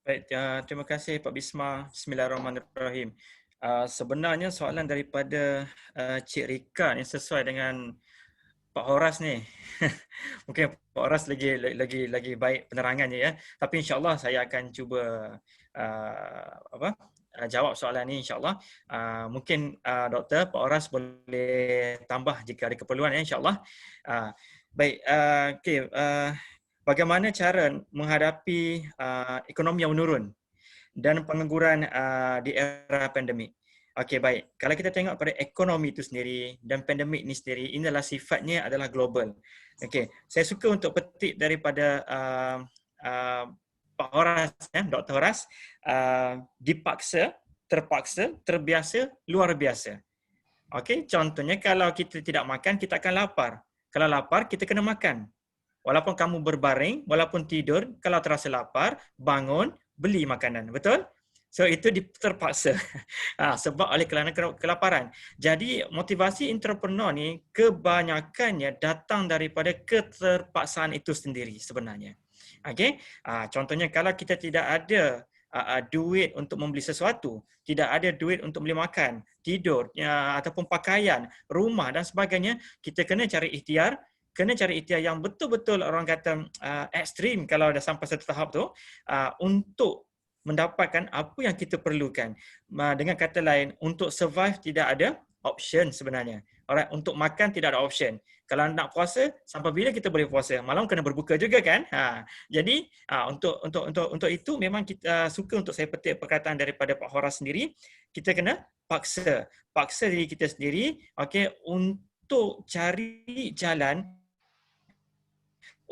D: Baik, terima kasih Pak Bisma. Bismillahirrahmanirrahim. Sebenarnya soalan daripada Cik Rika yang sesuai dengan Pak Horas ni. Mungkin Pak Horas lagi baik penerangannya ya. Tapi insya-Allah saya akan cuba jawab soalan ni insya-Allah. Mungkin Doktor Pak Horas boleh tambah jika ada keperluan ya insya-Allah. Baik, okey. Bagaimana cara menghadapi ekonomi yang menurun dan pengangguran di era pandemik? Okey, baik. Kalau kita tengok pada ekonomi itu sendiri dan pandemik ini sendiri, inilah sifatnya adalah global. Okey, saya suka untuk petik daripada Pak Horas, Dr. Horas, dipaksa, terpaksa, terbiasa, luar biasa. Okey, contohnya kalau kita tidak makan, kita akan lapar. Kalau lapar, kita kena makan. Walaupun kamu berbaring, walaupun tidur, kalau terasa lapar, bangun, beli makanan. Betul? So itu terpaksa. Sebab oleh kerana kelaparan. Jadi motivasi entrepreneur ni kebanyakannya datang daripada keterpaksaan itu sendiri sebenarnya. Okey? Contohnya kalau kita tidak ada duit untuk membeli sesuatu, tidak ada duit untuk beli makan, tidur, ataupun pakaian, rumah dan sebagainya, kita kena cari ikhtiar. Kena cari ikhtiar yang betul-betul orang kata ekstrim kalau dah sampai satu tahap tu untuk mendapatkan apa yang kita perlukan. Dengan kata lain, untuk survive tidak ada option sebenarnya. Alright, untuk makan tidak ada option. Kalau nak puasa, sampai bila kita boleh puasa? Malam kena berbuka juga kan? Jadi untuk itu memang kita suka untuk saya petik perkataan daripada Pak Horas sendiri, kita kena paksa diri kita sendiri, okey, untuk cari jalan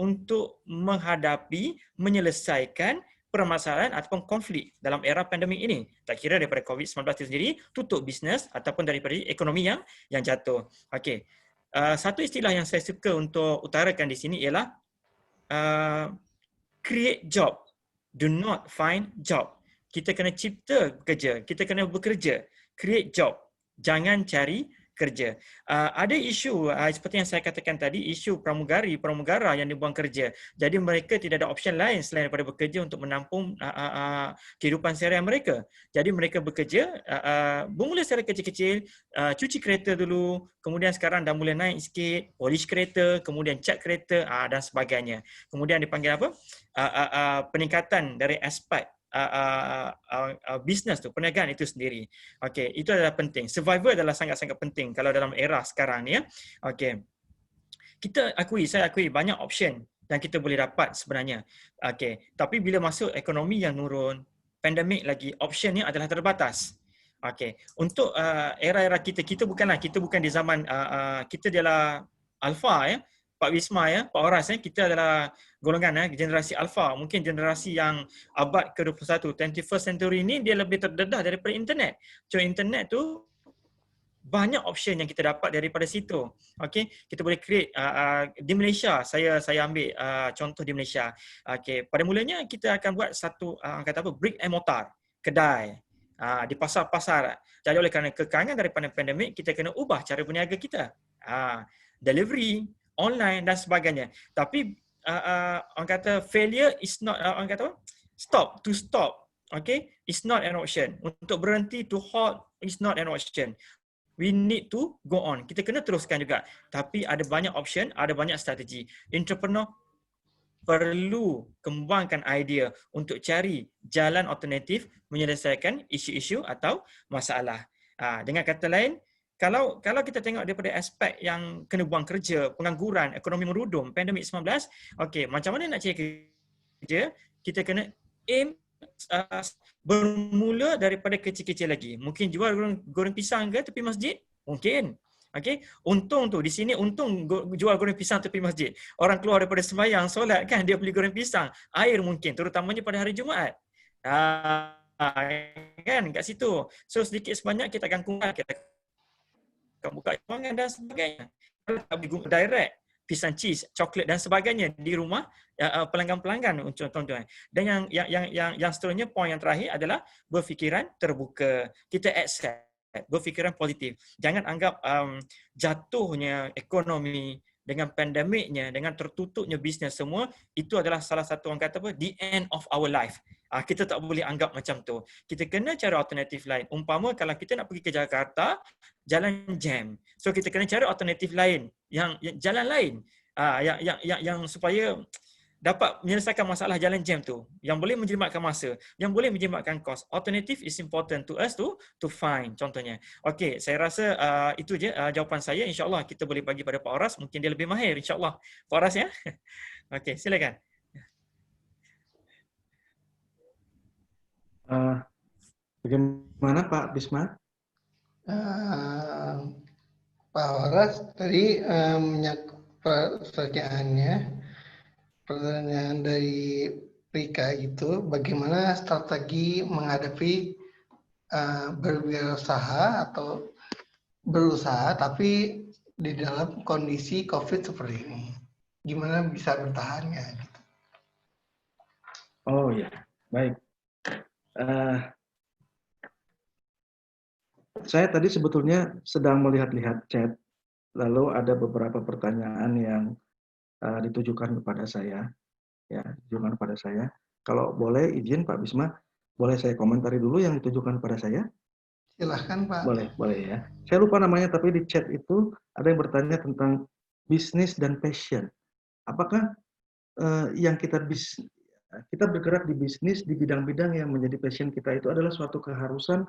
D: untuk menghadapi, menyelesaikan permasalahan ataupun konflik dalam era pandemik ini. Tak kira daripada COVID-19 itu sendiri, tutup bisnes ataupun daripada ekonomi yang jatuh. Okey. Satu istilah yang saya suka untuk utarakan di sini ialah create job, do not find job. Kita kena cipta kerja, kita kena bekerja, create job. Jangan cari kerja. Ada isu seperti yang saya katakan tadi, isu pramugara yang dibuang kerja. Jadi mereka tidak ada option lain selain daripada bekerja untuk menampung kehidupan seharian mereka. Jadi mereka bekerja, bermula secara kecil-kecil, cuci kereta dulu, kemudian sekarang dah mula naik sikit, polish kereta, kemudian cat kereta dan sebagainya. Kemudian dipanggil apa? Peningkatan dari aspek bisnes tu, perniagaan itu sendiri. Okey, itu adalah penting. Survival adalah sangat-sangat penting kalau dalam era sekarang ni ya. Okey. Saya akui banyak option yang kita boleh dapat sebenarnya. Okey, tapi bila masuk ekonomi yang nurun, pandemik lagi, optionnya adalah terbatas. Okey, untuk era-era kita bukan di zaman kita adalah alpha ya. Pak Wisma ya, Pak Horas ya, kita adalah golongan generasi alpha, mungkin generasi yang abad ke-21, 21st century ini dia lebih terdedah daripada internet. So internet tu banyak option yang kita dapat daripada situ. Okey, kita boleh create di Malaysia, saya ambil contoh di Malaysia. Okey, pada mulanya kita akan buat satu kata apa, brick and mortar, kedai di pasar-pasar. Jadi oleh kerana kekangan daripada pandemik, kita kena ubah cara berniaga kita. Delivery, online dan sebagainya. Tapi orang kata failure is not orang kata stop. Okay, it's not an option. Untuk berhenti, to halt, is not an option. We need to go on. Kita kena teruskan juga. Tapi ada banyak option, ada banyak strategi. Entrepreneur perlu kembangkan idea untuk cari jalan alternatif menyelesaikan isu-isu atau masalah. Dengan kata lain, kalau kita tengok daripada aspek yang kena buang kerja, pengangguran, ekonomi merudum, pandemik 19, okey, macam mana nak cari kerja? Kita kena aim bermula daripada kecil-kecil lagi. Mungkin jual goreng pisang ke tepi masjid? Mungkin. Okey, untung tu di sini untung jual goreng pisang tepi masjid. Orang keluar daripada sembahyang, solat kan, dia beli goreng pisang. Air mungkin, terutamanya pada hari Jumaat. Kan kat situ. So sedikit sebanyak kita akan kumpul, kita akan buka cawangan dan sebagainya. Kalau tak beli direct pisang cheese, coklat dan sebagainya di rumah pelanggan-pelanggan tuan-tuan. Dan yang seterusnya, poin yang terakhir adalah berfikiran terbuka. Kita accept, berfikiran positif. Jangan anggap jatuhnya ekonomi dengan pandemiknya, dengan tertutupnya bisnes semua, itu adalah salah satu orang kata apa, the end of our life. Kita tak boleh anggap macam tu. Kita kena cari alternatif lain. Umpama kalau kita nak pergi ke Jakarta, jalan jam. So kita kena cari alternatif lain, yang jalan lain, yang supaya dapat menyelesaikan masalah jalan jam tu, yang boleh menjimatkan masa, yang boleh menjimatkan kos. Alternative is important to us to find, contohnya. Okey, saya rasa itu je jawapan saya. InsyaAllah kita boleh bagi pada Pak Oras, mungkin dia lebih mahir, insyaAllah. Pak Oras ya. Okey, silakan.
E: Bagaimana Pak Bisma?
C: Pak Horas tadi pertanyaan dari Rika itu, bagaimana strategi menghadapi berwirausaha atau berusaha tapi di dalam kondisi COVID seperti ini, gimana bisa bertahannya? Gitu.
E: Oh ya, baik. Saya tadi sebetulnya sedang melihat-lihat chat, lalu ada beberapa pertanyaan yang ditujukan kepada saya, ya, ditujukan kepada saya. Kalau boleh izin Pak Bisma, boleh saya komentari dulu yang ditujukan kepada saya?
C: Silahkan Pak.
E: Boleh ya. Saya lupa namanya, tapi di chat itu ada yang bertanya tentang bisnis dan passion. Apakah yang kita bergerak di bisnis di bidang-bidang yang menjadi passion kita itu adalah suatu keharusan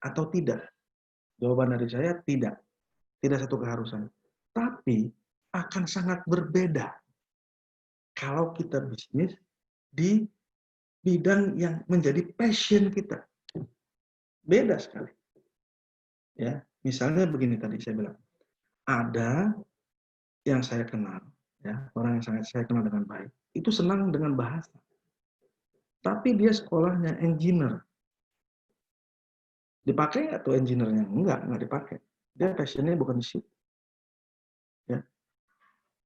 E: atau tidak? Jawaban dari saya tidak satu keharusan. Tapi akan sangat berbeda kalau kita bisnis di bidang yang menjadi passion kita. Beda sekali. Ya, misalnya begini tadi saya bilang, ada yang saya kenal, ya, orang yang sangat saya kenal dengan baik, itu senang dengan bahasa. Tapi dia sekolahnya engineer. Dipakai nggak tuh engineer-nya? Enggak dipakai. Dia passionnya bukan di situ. Ya.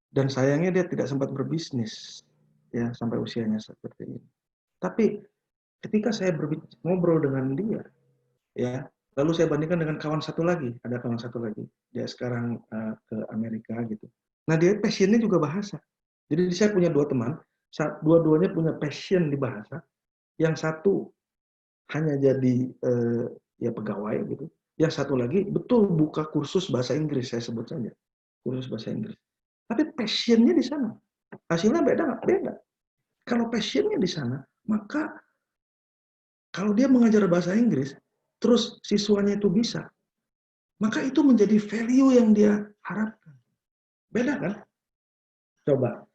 E: Dan sayangnya dia tidak sempat berbisnis, ya, sampai usianya seperti ini. Tapi ketika saya ngobrol dengan dia, ya, lalu saya bandingkan dengan kawan satu lagi, ada kawan satu lagi, dia sekarang ke Amerika gitu. Nah, dia passionnya juga bahasa. Jadi saya punya dua teman, dua-duanya punya passion di bahasa. Yang satu hanya jadi ya pegawai gitu. Yang satu lagi betul buka kursus bahasa Inggris, saya sebut saja kursus bahasa Inggris. Tapi passionnya di sana. Hasilnya beda nggak? Beda. Kalau passionnya di sana, maka kalau dia mengajar bahasa Inggris, terus siswanya itu bisa, maka itu menjadi value yang dia harapkan. Beda kan? Coba,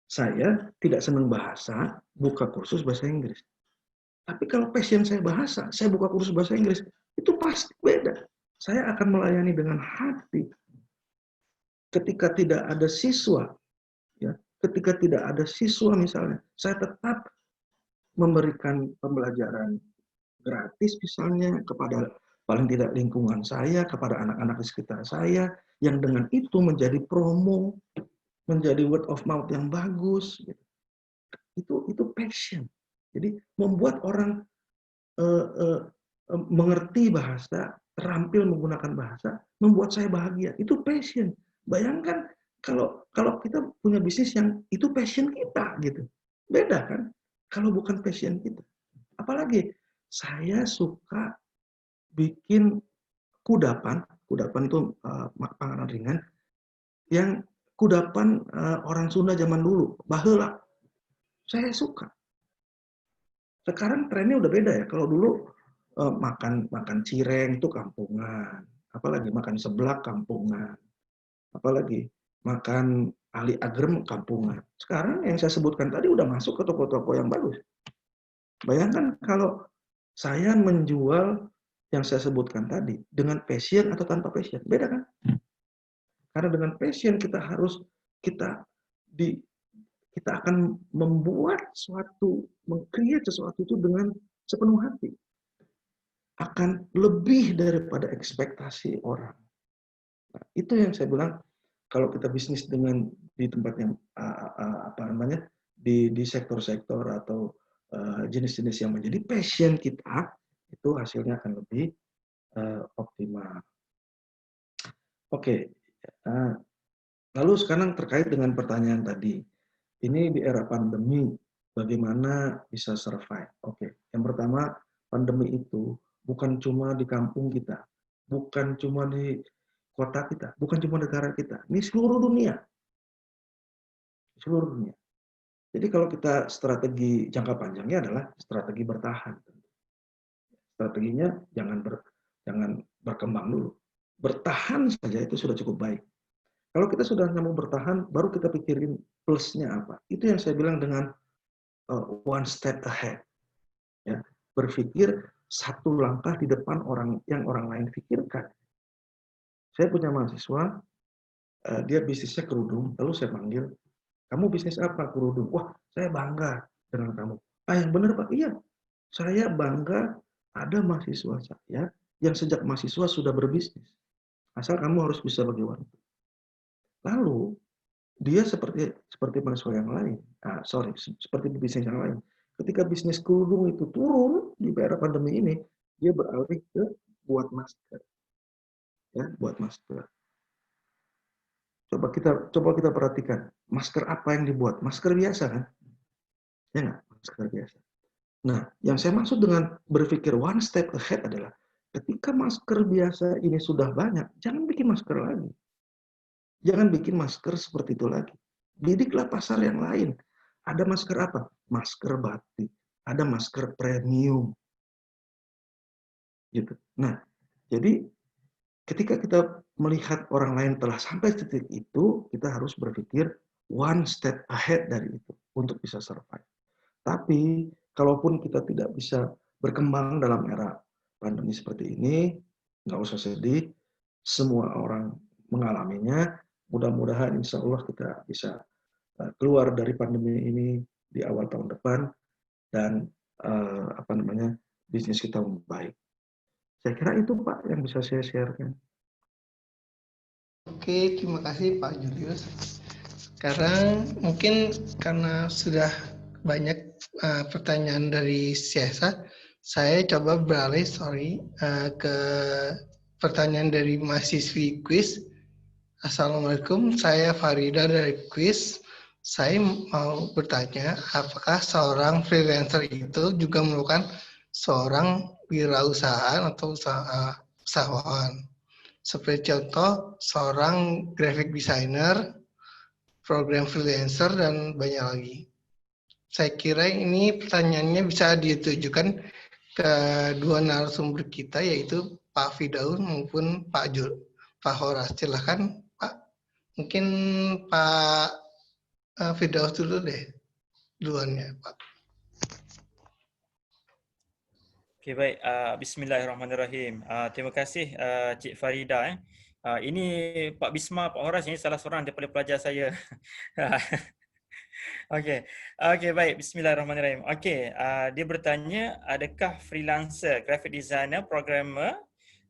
E: saya tidak senang bahasa, buka kursus bahasa Inggris. Tapi kalau passion saya bahasa, saya buka kursus bahasa Inggris, itu pasti beda. Saya akan melayani dengan hati. Ketika tidak ada siswa, ya, ketika tidak ada siswa misalnya, saya tetap memberikan pembelajaran gratis misalnya kepada paling tidak lingkungan saya, kepada anak-anak di sekitar saya, yang dengan itu menjadi promo, menjadi word of mouth yang bagus. Itu passion. Jadi membuat orang mengerti bahasa, terampil menggunakan bahasa, membuat saya bahagia. Itu passion. Bayangkan kalau kita punya bisnis yang itu passion kita gitu. Beda kan? Kalau bukan passion kita. Apalagi saya suka bikin kudapan itu makanan ringan yang kudapan orang Sunda zaman dulu, baheula. Saya suka. Sekarang trennya udah beda ya. Kalau dulu makan cireng itu kampungan, apalagi makan seblak kampungan, apalagi makan ali agrem kampungan. Sekarang yang saya sebutkan tadi udah masuk ke toko-toko yang bagus. Bayangkan kalau saya menjual yang saya sebutkan tadi dengan passion atau tanpa passion, beda kan? Karena dengan passion kita akan membuat sesuatu, meng-create sesuatu itu dengan sepenuh hati. Akan lebih daripada ekspektasi orang. Nah, itu yang saya bilang, kalau kita bisnis dengan di tempat yang di sektor-sektor atau jenis-jenis yang menjadi passion kita, itu hasilnya akan lebih optimal. Oke, lalu sekarang terkait dengan pertanyaan tadi, ini di era pandemi, bagaimana bisa survive? Oke, yang pertama, pandemi itu bukan cuma di kampung kita, bukan cuma di kota kita, bukan cuma negara kita, ini seluruh dunia. Seluruh dunia. Jadi kalau kita strategi jangka panjangnya adalah strategi bertahan. Strateginya jangan berkembang dulu. Bertahan saja itu sudah cukup baik. Kalau kita sudah mau bertahan, baru kita pikirin plusnya apa. Itu yang saya bilang dengan one step ahead. Ya, berpikir satu langkah di depan yang orang lain pikirkan. Saya punya mahasiswa, dia bisnisnya kerudung, lalu saya panggil, kamu bisnis apa? Kerudung. Wah, saya bangga dengan kamu. Ah, yang benar Pak? Iya, saya bangga ada mahasiswa saya yang sejak mahasiswa sudah berbisnis. Asal kamu harus bisa bagi waktu. Lalu dia seperti mahasiswa yang lain, seperti bisnis yang lain. Ketika bisnis kerudung itu turun di era pandemi ini, dia beralih ke buat masker, ya, buat masker. Coba kita perhatikan, masker apa yang dibuat? Masker biasa kan? Ya nggak? Masker biasa. Nah, yang saya maksud dengan berpikir one step ahead adalah ketika masker biasa ini sudah banyak, jangan bikin masker lagi. Jangan bikin masker seperti itu lagi. Bidiklah pasar yang lain. Ada masker apa? Masker batik. Ada masker premium. Gitu. Nah, jadi ketika kita melihat orang lain telah sampai titik itu, kita harus berpikir one step ahead dari itu untuk bisa survive. Tapi, kalaupun kita tidak bisa berkembang dalam era pandemi seperti ini, nggak usah sedih. Semua orang mengalaminya. Mudah-mudahan insya Allah kita bisa keluar dari pandemi ini di awal tahun depan dan bisnis kita membaik. Saya kira itu Pak yang bisa saya sharekan.
C: Oke, terima kasih Pak Julius. Sekarang mungkin karena sudah banyak pertanyaan dari Siasa, saya coba beralih ke pertanyaan dari mahasiswi quiz. Assalamualaikum, saya Farida dari quiz. Saya mau bertanya, apakah seorang freelancer itu juga merupakan seorang wirausahaan atau usahawan? Seperti contoh, seorang graphic designer, program freelancer, dan banyak lagi. Saya kira ini pertanyaannya bisa ditujukan ke dua narasumber kita, yaitu Pak Fidaus maupun Pak Horas. Silahkan Pak. Mungkin Pak Fidaus dulu deh, duluannya Pak.
D: Okey, baik. Bismillahirrahmanirrahim. Terima kasih Cik Farida. Ini Pak Bisma, Pak Horas, ini salah seorang daripada pelajar saya. Okey, baik. Bismillahirrahmanirrahim. Okey, dia bertanya, adakah freelancer, graphic designer, programmer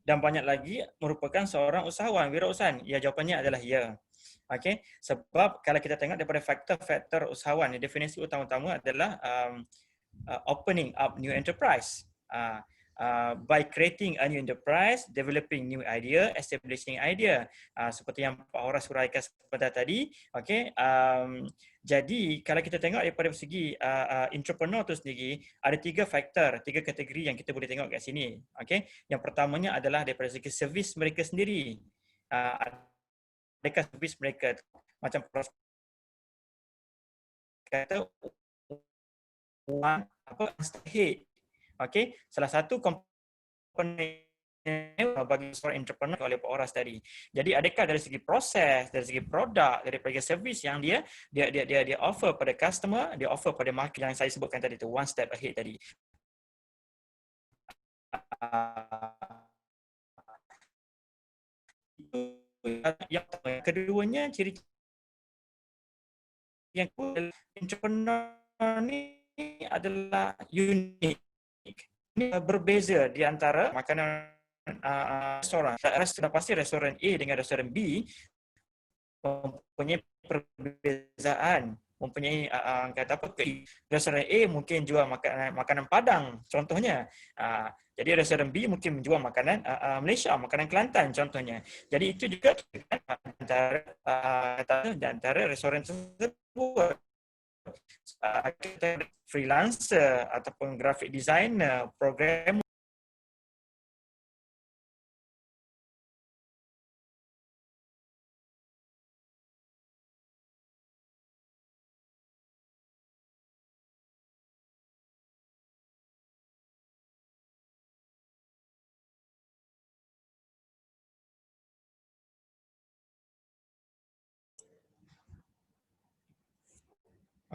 D: dan banyak lagi merupakan seorang usahawan, wirausahawan? Ya, jawapannya adalah ya. Okey, sebab kalau kita tengok daripada faktor-faktor usahawan, definisi utama-utama adalah opening up new enterprise. By creating a new enterprise, developing new idea, establishing idea. Seperti yang Pak Horas huraikan sebentar tadi. Okay. Jadi kalau kita tengok daripada segi entrepreneur tu sendiri, ada 3 faktor, 3 kategori yang kita boleh tengok kat sini. Okay. Yang pertamanya adalah daripada segi servis mereka sendiri. Adakah servis mereka macam kata head. Okey, salah satu komponen bagi seorang entrepreneur oleh Pak Horas tadi. Jadi adakah dari segi proses, dari segi produk, daripada servis yang dia offer pada customer, dia offer pada market yang saya sebutkan tadi tu, one step ahead tadi. Yang keduanya ciri yang entrepreneur ni adalah unik. Ini berbeza di antara makanan restoran. Sudah pasti restoran A dengan restoran B mempunyai perbezaan, mempunyai kata apa, restoran A mungkin jual makanan Padang contohnya. Jadi restoran B mungkin menjual makanan Malaysia, makanan Kelantan contohnya. Jadi itu juga antara restoran tersebut. Kita freelancer ataupun graphic designer, programmer.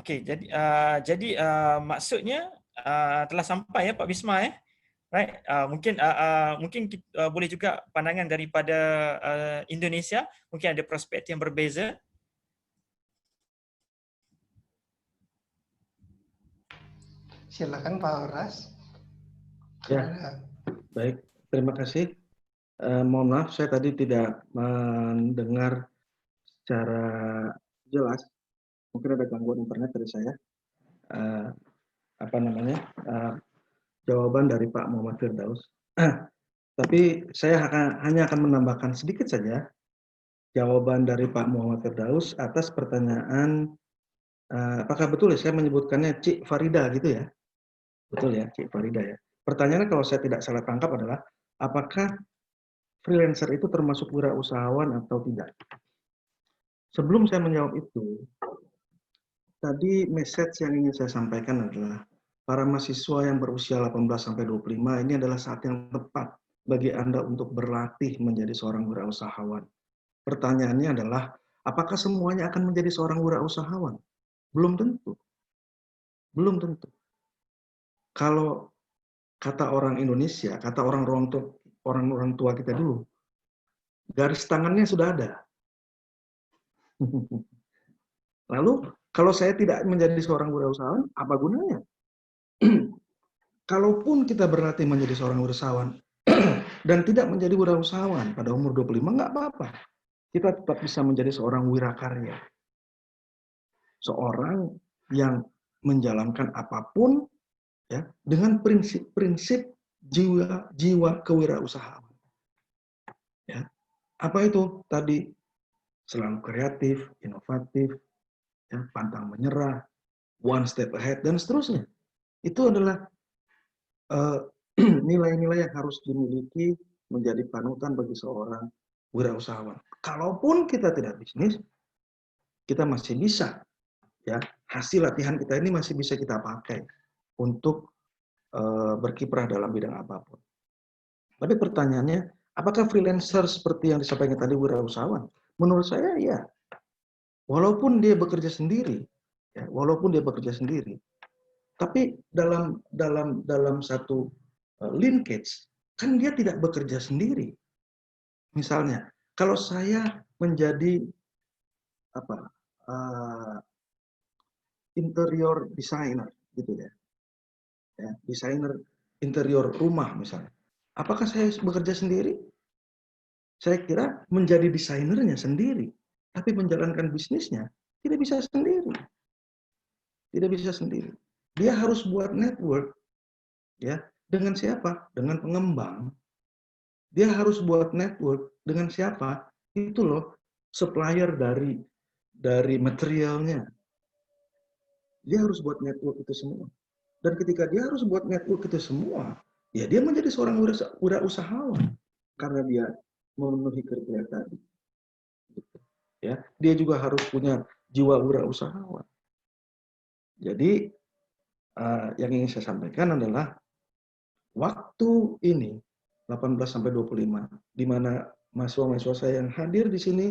D: Okey, jadi maksudnya telah sampai ya Pak Bisma ya. Right, mungkin kita, boleh juga pandangan daripada Indonesia, mungkin ada perspektif yang berbeza.
C: Silakan Pak Horas.
E: Ya, baik. Terima kasih. Mohon maaf, saya tadi tidak mendengar secara jelas. Mungkin ada gangguan internet dari saya. Jawaban dari Pak Muhammad Firdaus. Tapi saya hanya akan menambahkan sedikit saja jawaban dari Pak Muhammad Firdaus atas pertanyaan apakah betul ya saya menyebutkannya Cik Farida gitu ya? Betul ya, Cik Farida ya. Pertanyaannya kalau saya tidak salah tangkap adalah apakah freelancer itu termasuk wirausahawan atau tidak? Sebelum saya menjawab itu, tadi message yang ingin saya sampaikan adalah para mahasiswa yang berusia 18-25 ini adalah saat yang tepat bagi Anda untuk berlatih menjadi seorang wirausahawan. Pertanyaannya adalah, apakah semuanya akan menjadi seorang wirausahawan? Belum tentu. Belum tentu. Kalau kata orang Indonesia, kata orang tua kita dulu, garis tangannya sudah ada. Lalu, kalau saya tidak menjadi seorang wirausahawan, apa gunanya? Kalaupun kita berlatih menjadi seorang wirausahawan dan tidak menjadi wirausahawan pada umur 25, nggak apa-apa. Kita tetap bisa menjadi seorang wirakarya. Seorang yang menjalankan apapun ya dengan prinsip-prinsip jiwa kewirausahaan. Ya. Apa itu? Tadi selalu kreatif, inovatif, ya, pantang menyerah, one step ahead dan seterusnya. Itu adalah nilai-nilai yang harus dimiliki menjadi panutan bagi seorang wirausahawan. Kalaupun kita tidak bisnis, kita masih bisa ya, hasil latihan kita ini masih bisa kita pakai untuk berkiprah dalam bidang apapun. Tapi pertanyaannya, apakah freelancer seperti yang disampaikan tadi wirausahawan? Menurut saya ya. Walaupun dia bekerja sendiri, ya, tapi dalam satu linkage kan dia tidak bekerja sendiri. Misalnya, kalau saya menjadi interior designer gitu ya, desainer interior rumah misalnya. Apakah saya bekerja sendiri? Saya kira menjadi desainernya sendiri, tapi menjalankan bisnisnya tidak bisa sendiri. Tidak bisa sendiri. Dia harus buat network, ya. Dengan siapa? Dengan pengembang. Dia harus buat network dengan siapa? Itu loh, supplier dari materialnya. Dia harus buat network itu semua. Dan ketika dia harus buat network itu semua, ya dia menjadi seorang wirausahawan karena dia memenuhi kriteria tadi. Ya, dia juga harus punya jiwa wirausahawan. Jadi yang ingin saya sampaikan adalah waktu ini 18 sampai 25, di mana mahasiswa-mahasiswa saya yang hadir di sini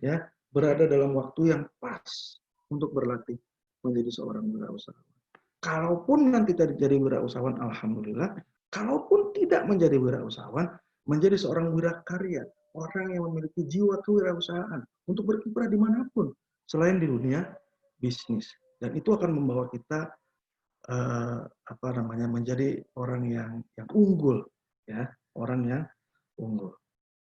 E: ya berada dalam waktu yang pas untuk berlatih menjadi seorang wirausahawan. Kalaupun nanti jadi wirausahawan, alhamdulillah. Kalaupun tidak menjadi wirausahawan, menjadi seorang wirakarya, orang yang memiliki jiwa kewirausahaan untuk berkiprah dimanapun selain di dunia bisnis. Dan itu akan membawa kita menjadi orang yang unggul, ya, orang yang unggul.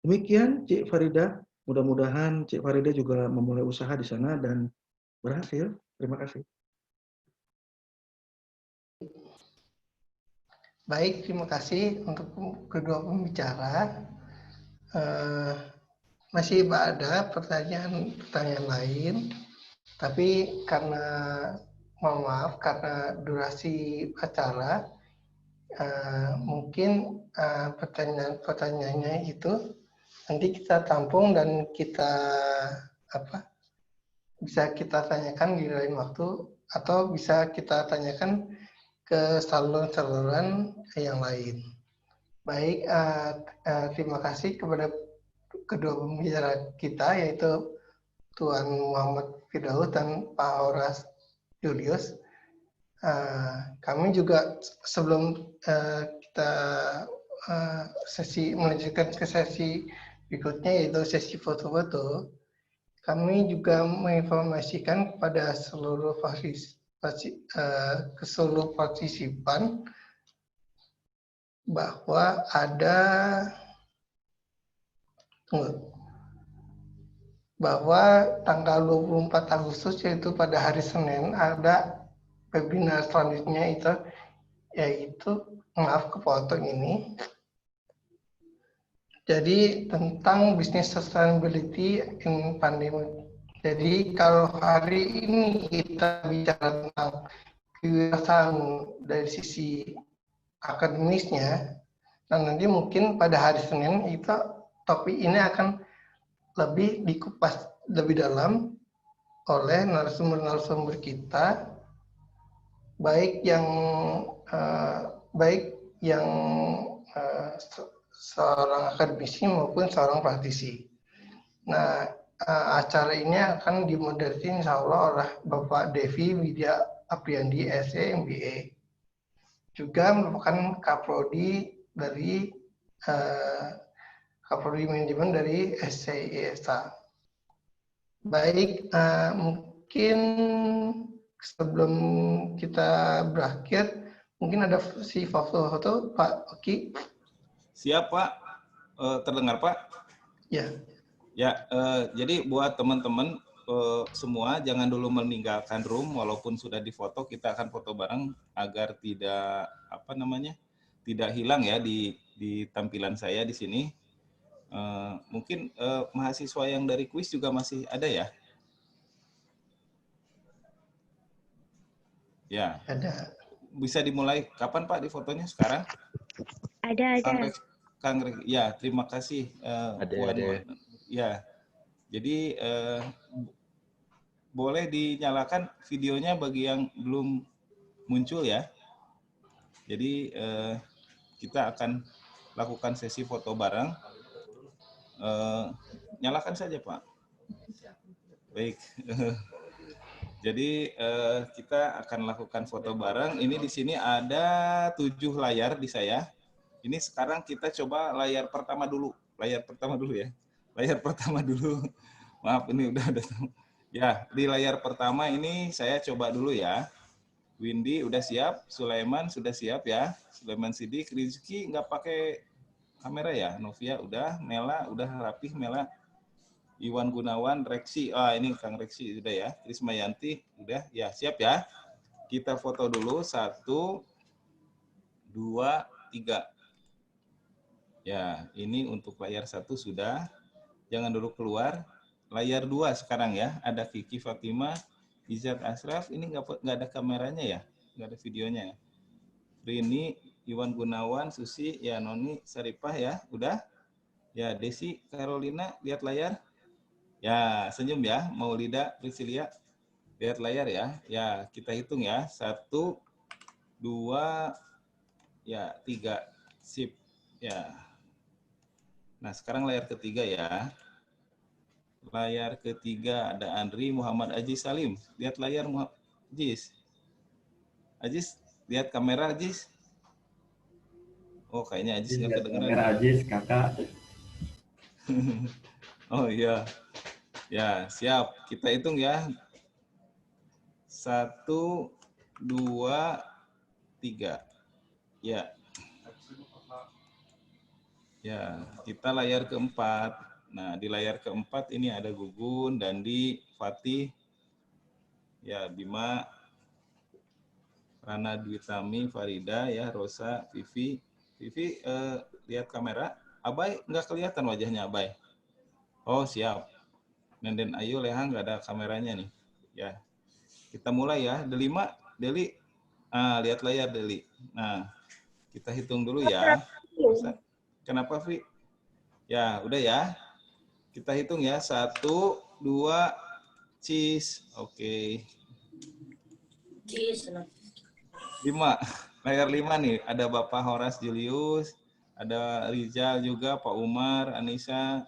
E: Demikian Cik Farida, mudah-mudahan Cik Farida juga memulai usaha di sana dan berhasil. Terima kasih.
C: Baik, terima kasih untuk kedua pembicara. Masih ada pertanyaan lain, tapi karena mohon maaf karena durasi acara, mungkin pertanyaannya itu nanti kita tampung dan kita bisa kita tanyakan di lain waktu atau bisa kita tanyakan ke saluran-saluran yang lain. Baik, terima kasih kepada kedua pembicara kita, yaitu Tuan Muhammad Firdaus dan Pak Horas Julius. Kami juga sebelum kita melanjutkan ke sesi berikutnya, yaitu sesi foto-foto, kami juga menginformasikan kepada seluruh partisipan bahwa tanggal 24 Agustus yaitu pada hari Senin ada webinar selanjutnya yaitu maaf kepotong ini. Jadi tentang business sustainability in pandemic. Jadi kalau hari ini kita bicara tentang kewirausahaan dari sisi akademisnya, dan nanti mungkin pada hari Senin itu topik ini akan lebih dikupas lebih dalam oleh narasumber-narasumber kita, baik yang seorang akademisi maupun seorang praktisi. Nah, acara ini akan dimoderatori insya Allah oleh Bapak Devi Widya Apriandi, SE, MBA. Juga merupakan Kaprodi dari Kaprodi Manajemen dari SCISA. Baik, mungkin sebelum kita berakhir, mungkin ada si foto-foto Pak Oki.
B: Siap Pak, terdengar Pak?
C: Ya.
B: Ya, jadi buat teman-teman semua jangan dulu meninggalkan room walaupun sudah difoto, kita akan foto bareng agar tidak tidak hilang ya di tampilan saya di sini. Mungkin mahasiswa yang dari kuis juga masih ada ya? Ya.
C: Ada.
B: Bisa dimulai kapan Pak di fotonya sekarang?
G: Ada.
B: Kang ya, terima kasih.
F: Ada.
B: Ya, jadi boleh dinyalakan videonya bagi yang belum muncul ya. Jadi kita akan lakukan sesi foto bareng. Nyalakan saja Pak. Baik. Jadi kita akan lakukan foto bareng. Ini di sini ada 7 layar di saya. Ini sekarang kita coba layar pertama dulu. Layar pertama dulu ya. Layar pertama dulu. Maaf ini udah ada. Ya, di layar pertama ini saya coba dulu ya. Windy udah siap, Sulaiman sudah siap ya. Sulaiman Sidik, Rizky nggak pakai kamera ya. Novia udah, Mela udah rapih Mela. Iwan Gunawan, Reksi. Ah, ini Kang Reksi sudah ya. Krismayanti udah. Ya, siap ya. Kita foto dulu 1 2 3. Ya, ini untuk layar 1 sudah. Jangan dulu keluar. Layar 2 sekarang ya. Ada Kiki Fatima, Izzat Ashraf. Ini nggak ada kameranya ya? Nggak ada videonya ya? Rini, Iwan Gunawan, Susi, ya Noni, Saripah ya. Udah? Ya, Desi, Carolina, lihat layar. Ya, senyum ya. Maulida, Priscilia, lihat layar ya. Ya, kita hitung ya. 1, 2, ya 3. Sip. Ya. Nah, sekarang layar ketiga ya. Layar ketiga ada Andri Muhammad Aziz Salim. Lihat layar Aziz. Aziz, lihat kamera Aziz. Oh, kayaknya Aziz nggak kedengeran.
F: Kamera Aziz, kakak.
B: Oh iya. Ya, siap. Kita hitung ya. 1, 2, 3. Ya. Ya, kita layar keempat. Nah, di layar keempat ini ada Gugun, Dandi, Fatih, ya Bima, Rana Dwitami, Farida, ya Rosa, Vivi. Vivi, lihat kamera. Abai nggak kelihatan wajahnya Abai. Oh, siap. Nenden Ayu, Leha nggak ada kameranya nih. Ya, kita mulai ya. Delima, Deli, lihat layar Deli. Nah, kita hitung dulu ya. Kenapa, Vi? Ya, udah ya. Kita hitung ya. 1, 2, cheese. Oke.
G: Cheese.
B: 5. Layar 5 nih. Ada Bapak Horas Julius. Ada Rizal juga, Pak Umar, Anissa.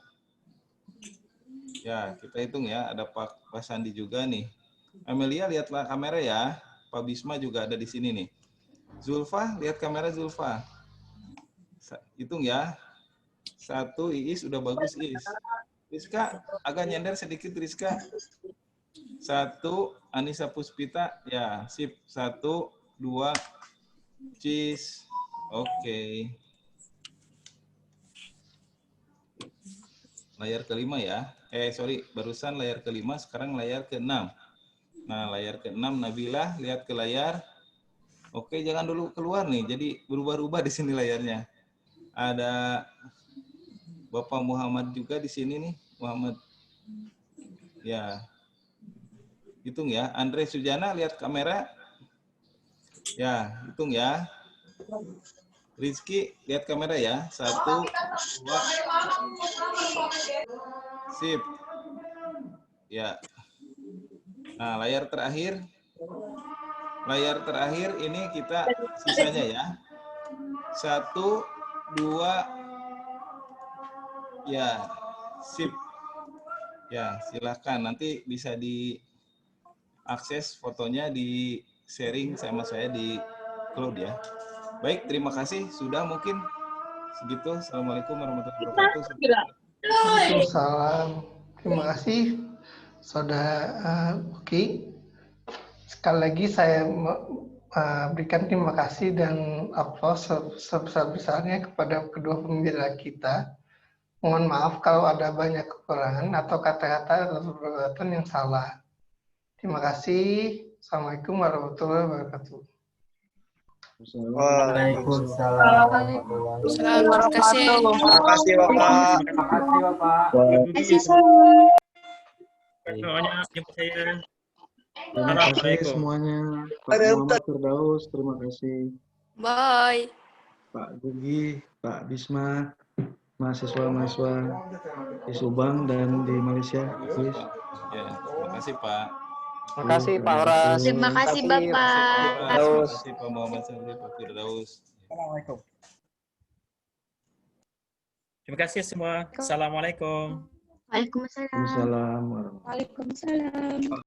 B: Ya, kita hitung ya. Ada Pak Sandi juga nih. Amelia, lihatlah kamera ya. Pak Bisma juga ada di sini nih. Zulfa, lihat kamera Zulfa. Hitung ya. 1, Iis udah bagus Iis. Rizka, agak nyender sedikit Rizka. 1, Anissa Puspita, ya sip. 1, 2, cheese. Oke. Layar kelima ya. Sorry, barusan layar kelima, sekarang layar ke-6. Nah, layar ke-6 Nabila, lihat ke layar. Oke, jangan dulu keluar nih, jadi berubah-ubah di sini layarnya. Ada Bapak Muhammad juga di sini nih, Muhammad. Ya. Hitung ya. Andre Sujana, lihat kamera. Ya, hitung ya. Rizky, lihat kamera ya. 1, 2. Sip. Ya. Nah, layar terakhir. Layar terakhir ini kita sisanya ya. 1, 2. Ya, sip. Ya, silahkan. Nanti bisa diakses fotonya, di sharing sama saya di cloud ya. Baik, terima kasih. Sudah mungkin segitu. Assalamualaikum warahmatullahi wabarakatuh.
C: Waalaikumsalam. Terima kasih, Saudara Uki. Sekali lagi saya berikan terima kasih dan aplaus sebesar-besarnya kepada kedua pembicara kita. Mohon maaf kalau ada banyak kekurangan atau kata-kata atau perbuatan yang salah. Terima kasih. Assalamualaikum warahmatullahi wabarakatuh.
F: Waalaikumsalam.
G: Terima kasih.
F: Terima kasih, Bapak.
D: Terima kasih,
F: Bapak.
D: Semuanya, jumpa saya.
E: Terima kasih
D: Assalamualaikum.
E: semuanya. Pak Muhammad Firdaus, terima kasih.
G: Bye.
E: Pak Gugi, Pak Bisma, mahasiswa-mahasiswa di Subang dan di Malaysia. Please.
B: Ya, terima kasih Pak.
A: Terima kasih Pak Horas.
G: Terima kasih, Bapak.
B: Terima kasih Pak Muhammad Sabri, Pak Firdaus.
F: Assalamualaikum.
D: Terima kasih semua. Assalamualaikum.
G: Waalaikumsalam.
E: Waalaikumsalam warahmatullahi wabarakatuh.
G: Waalaikumsalam.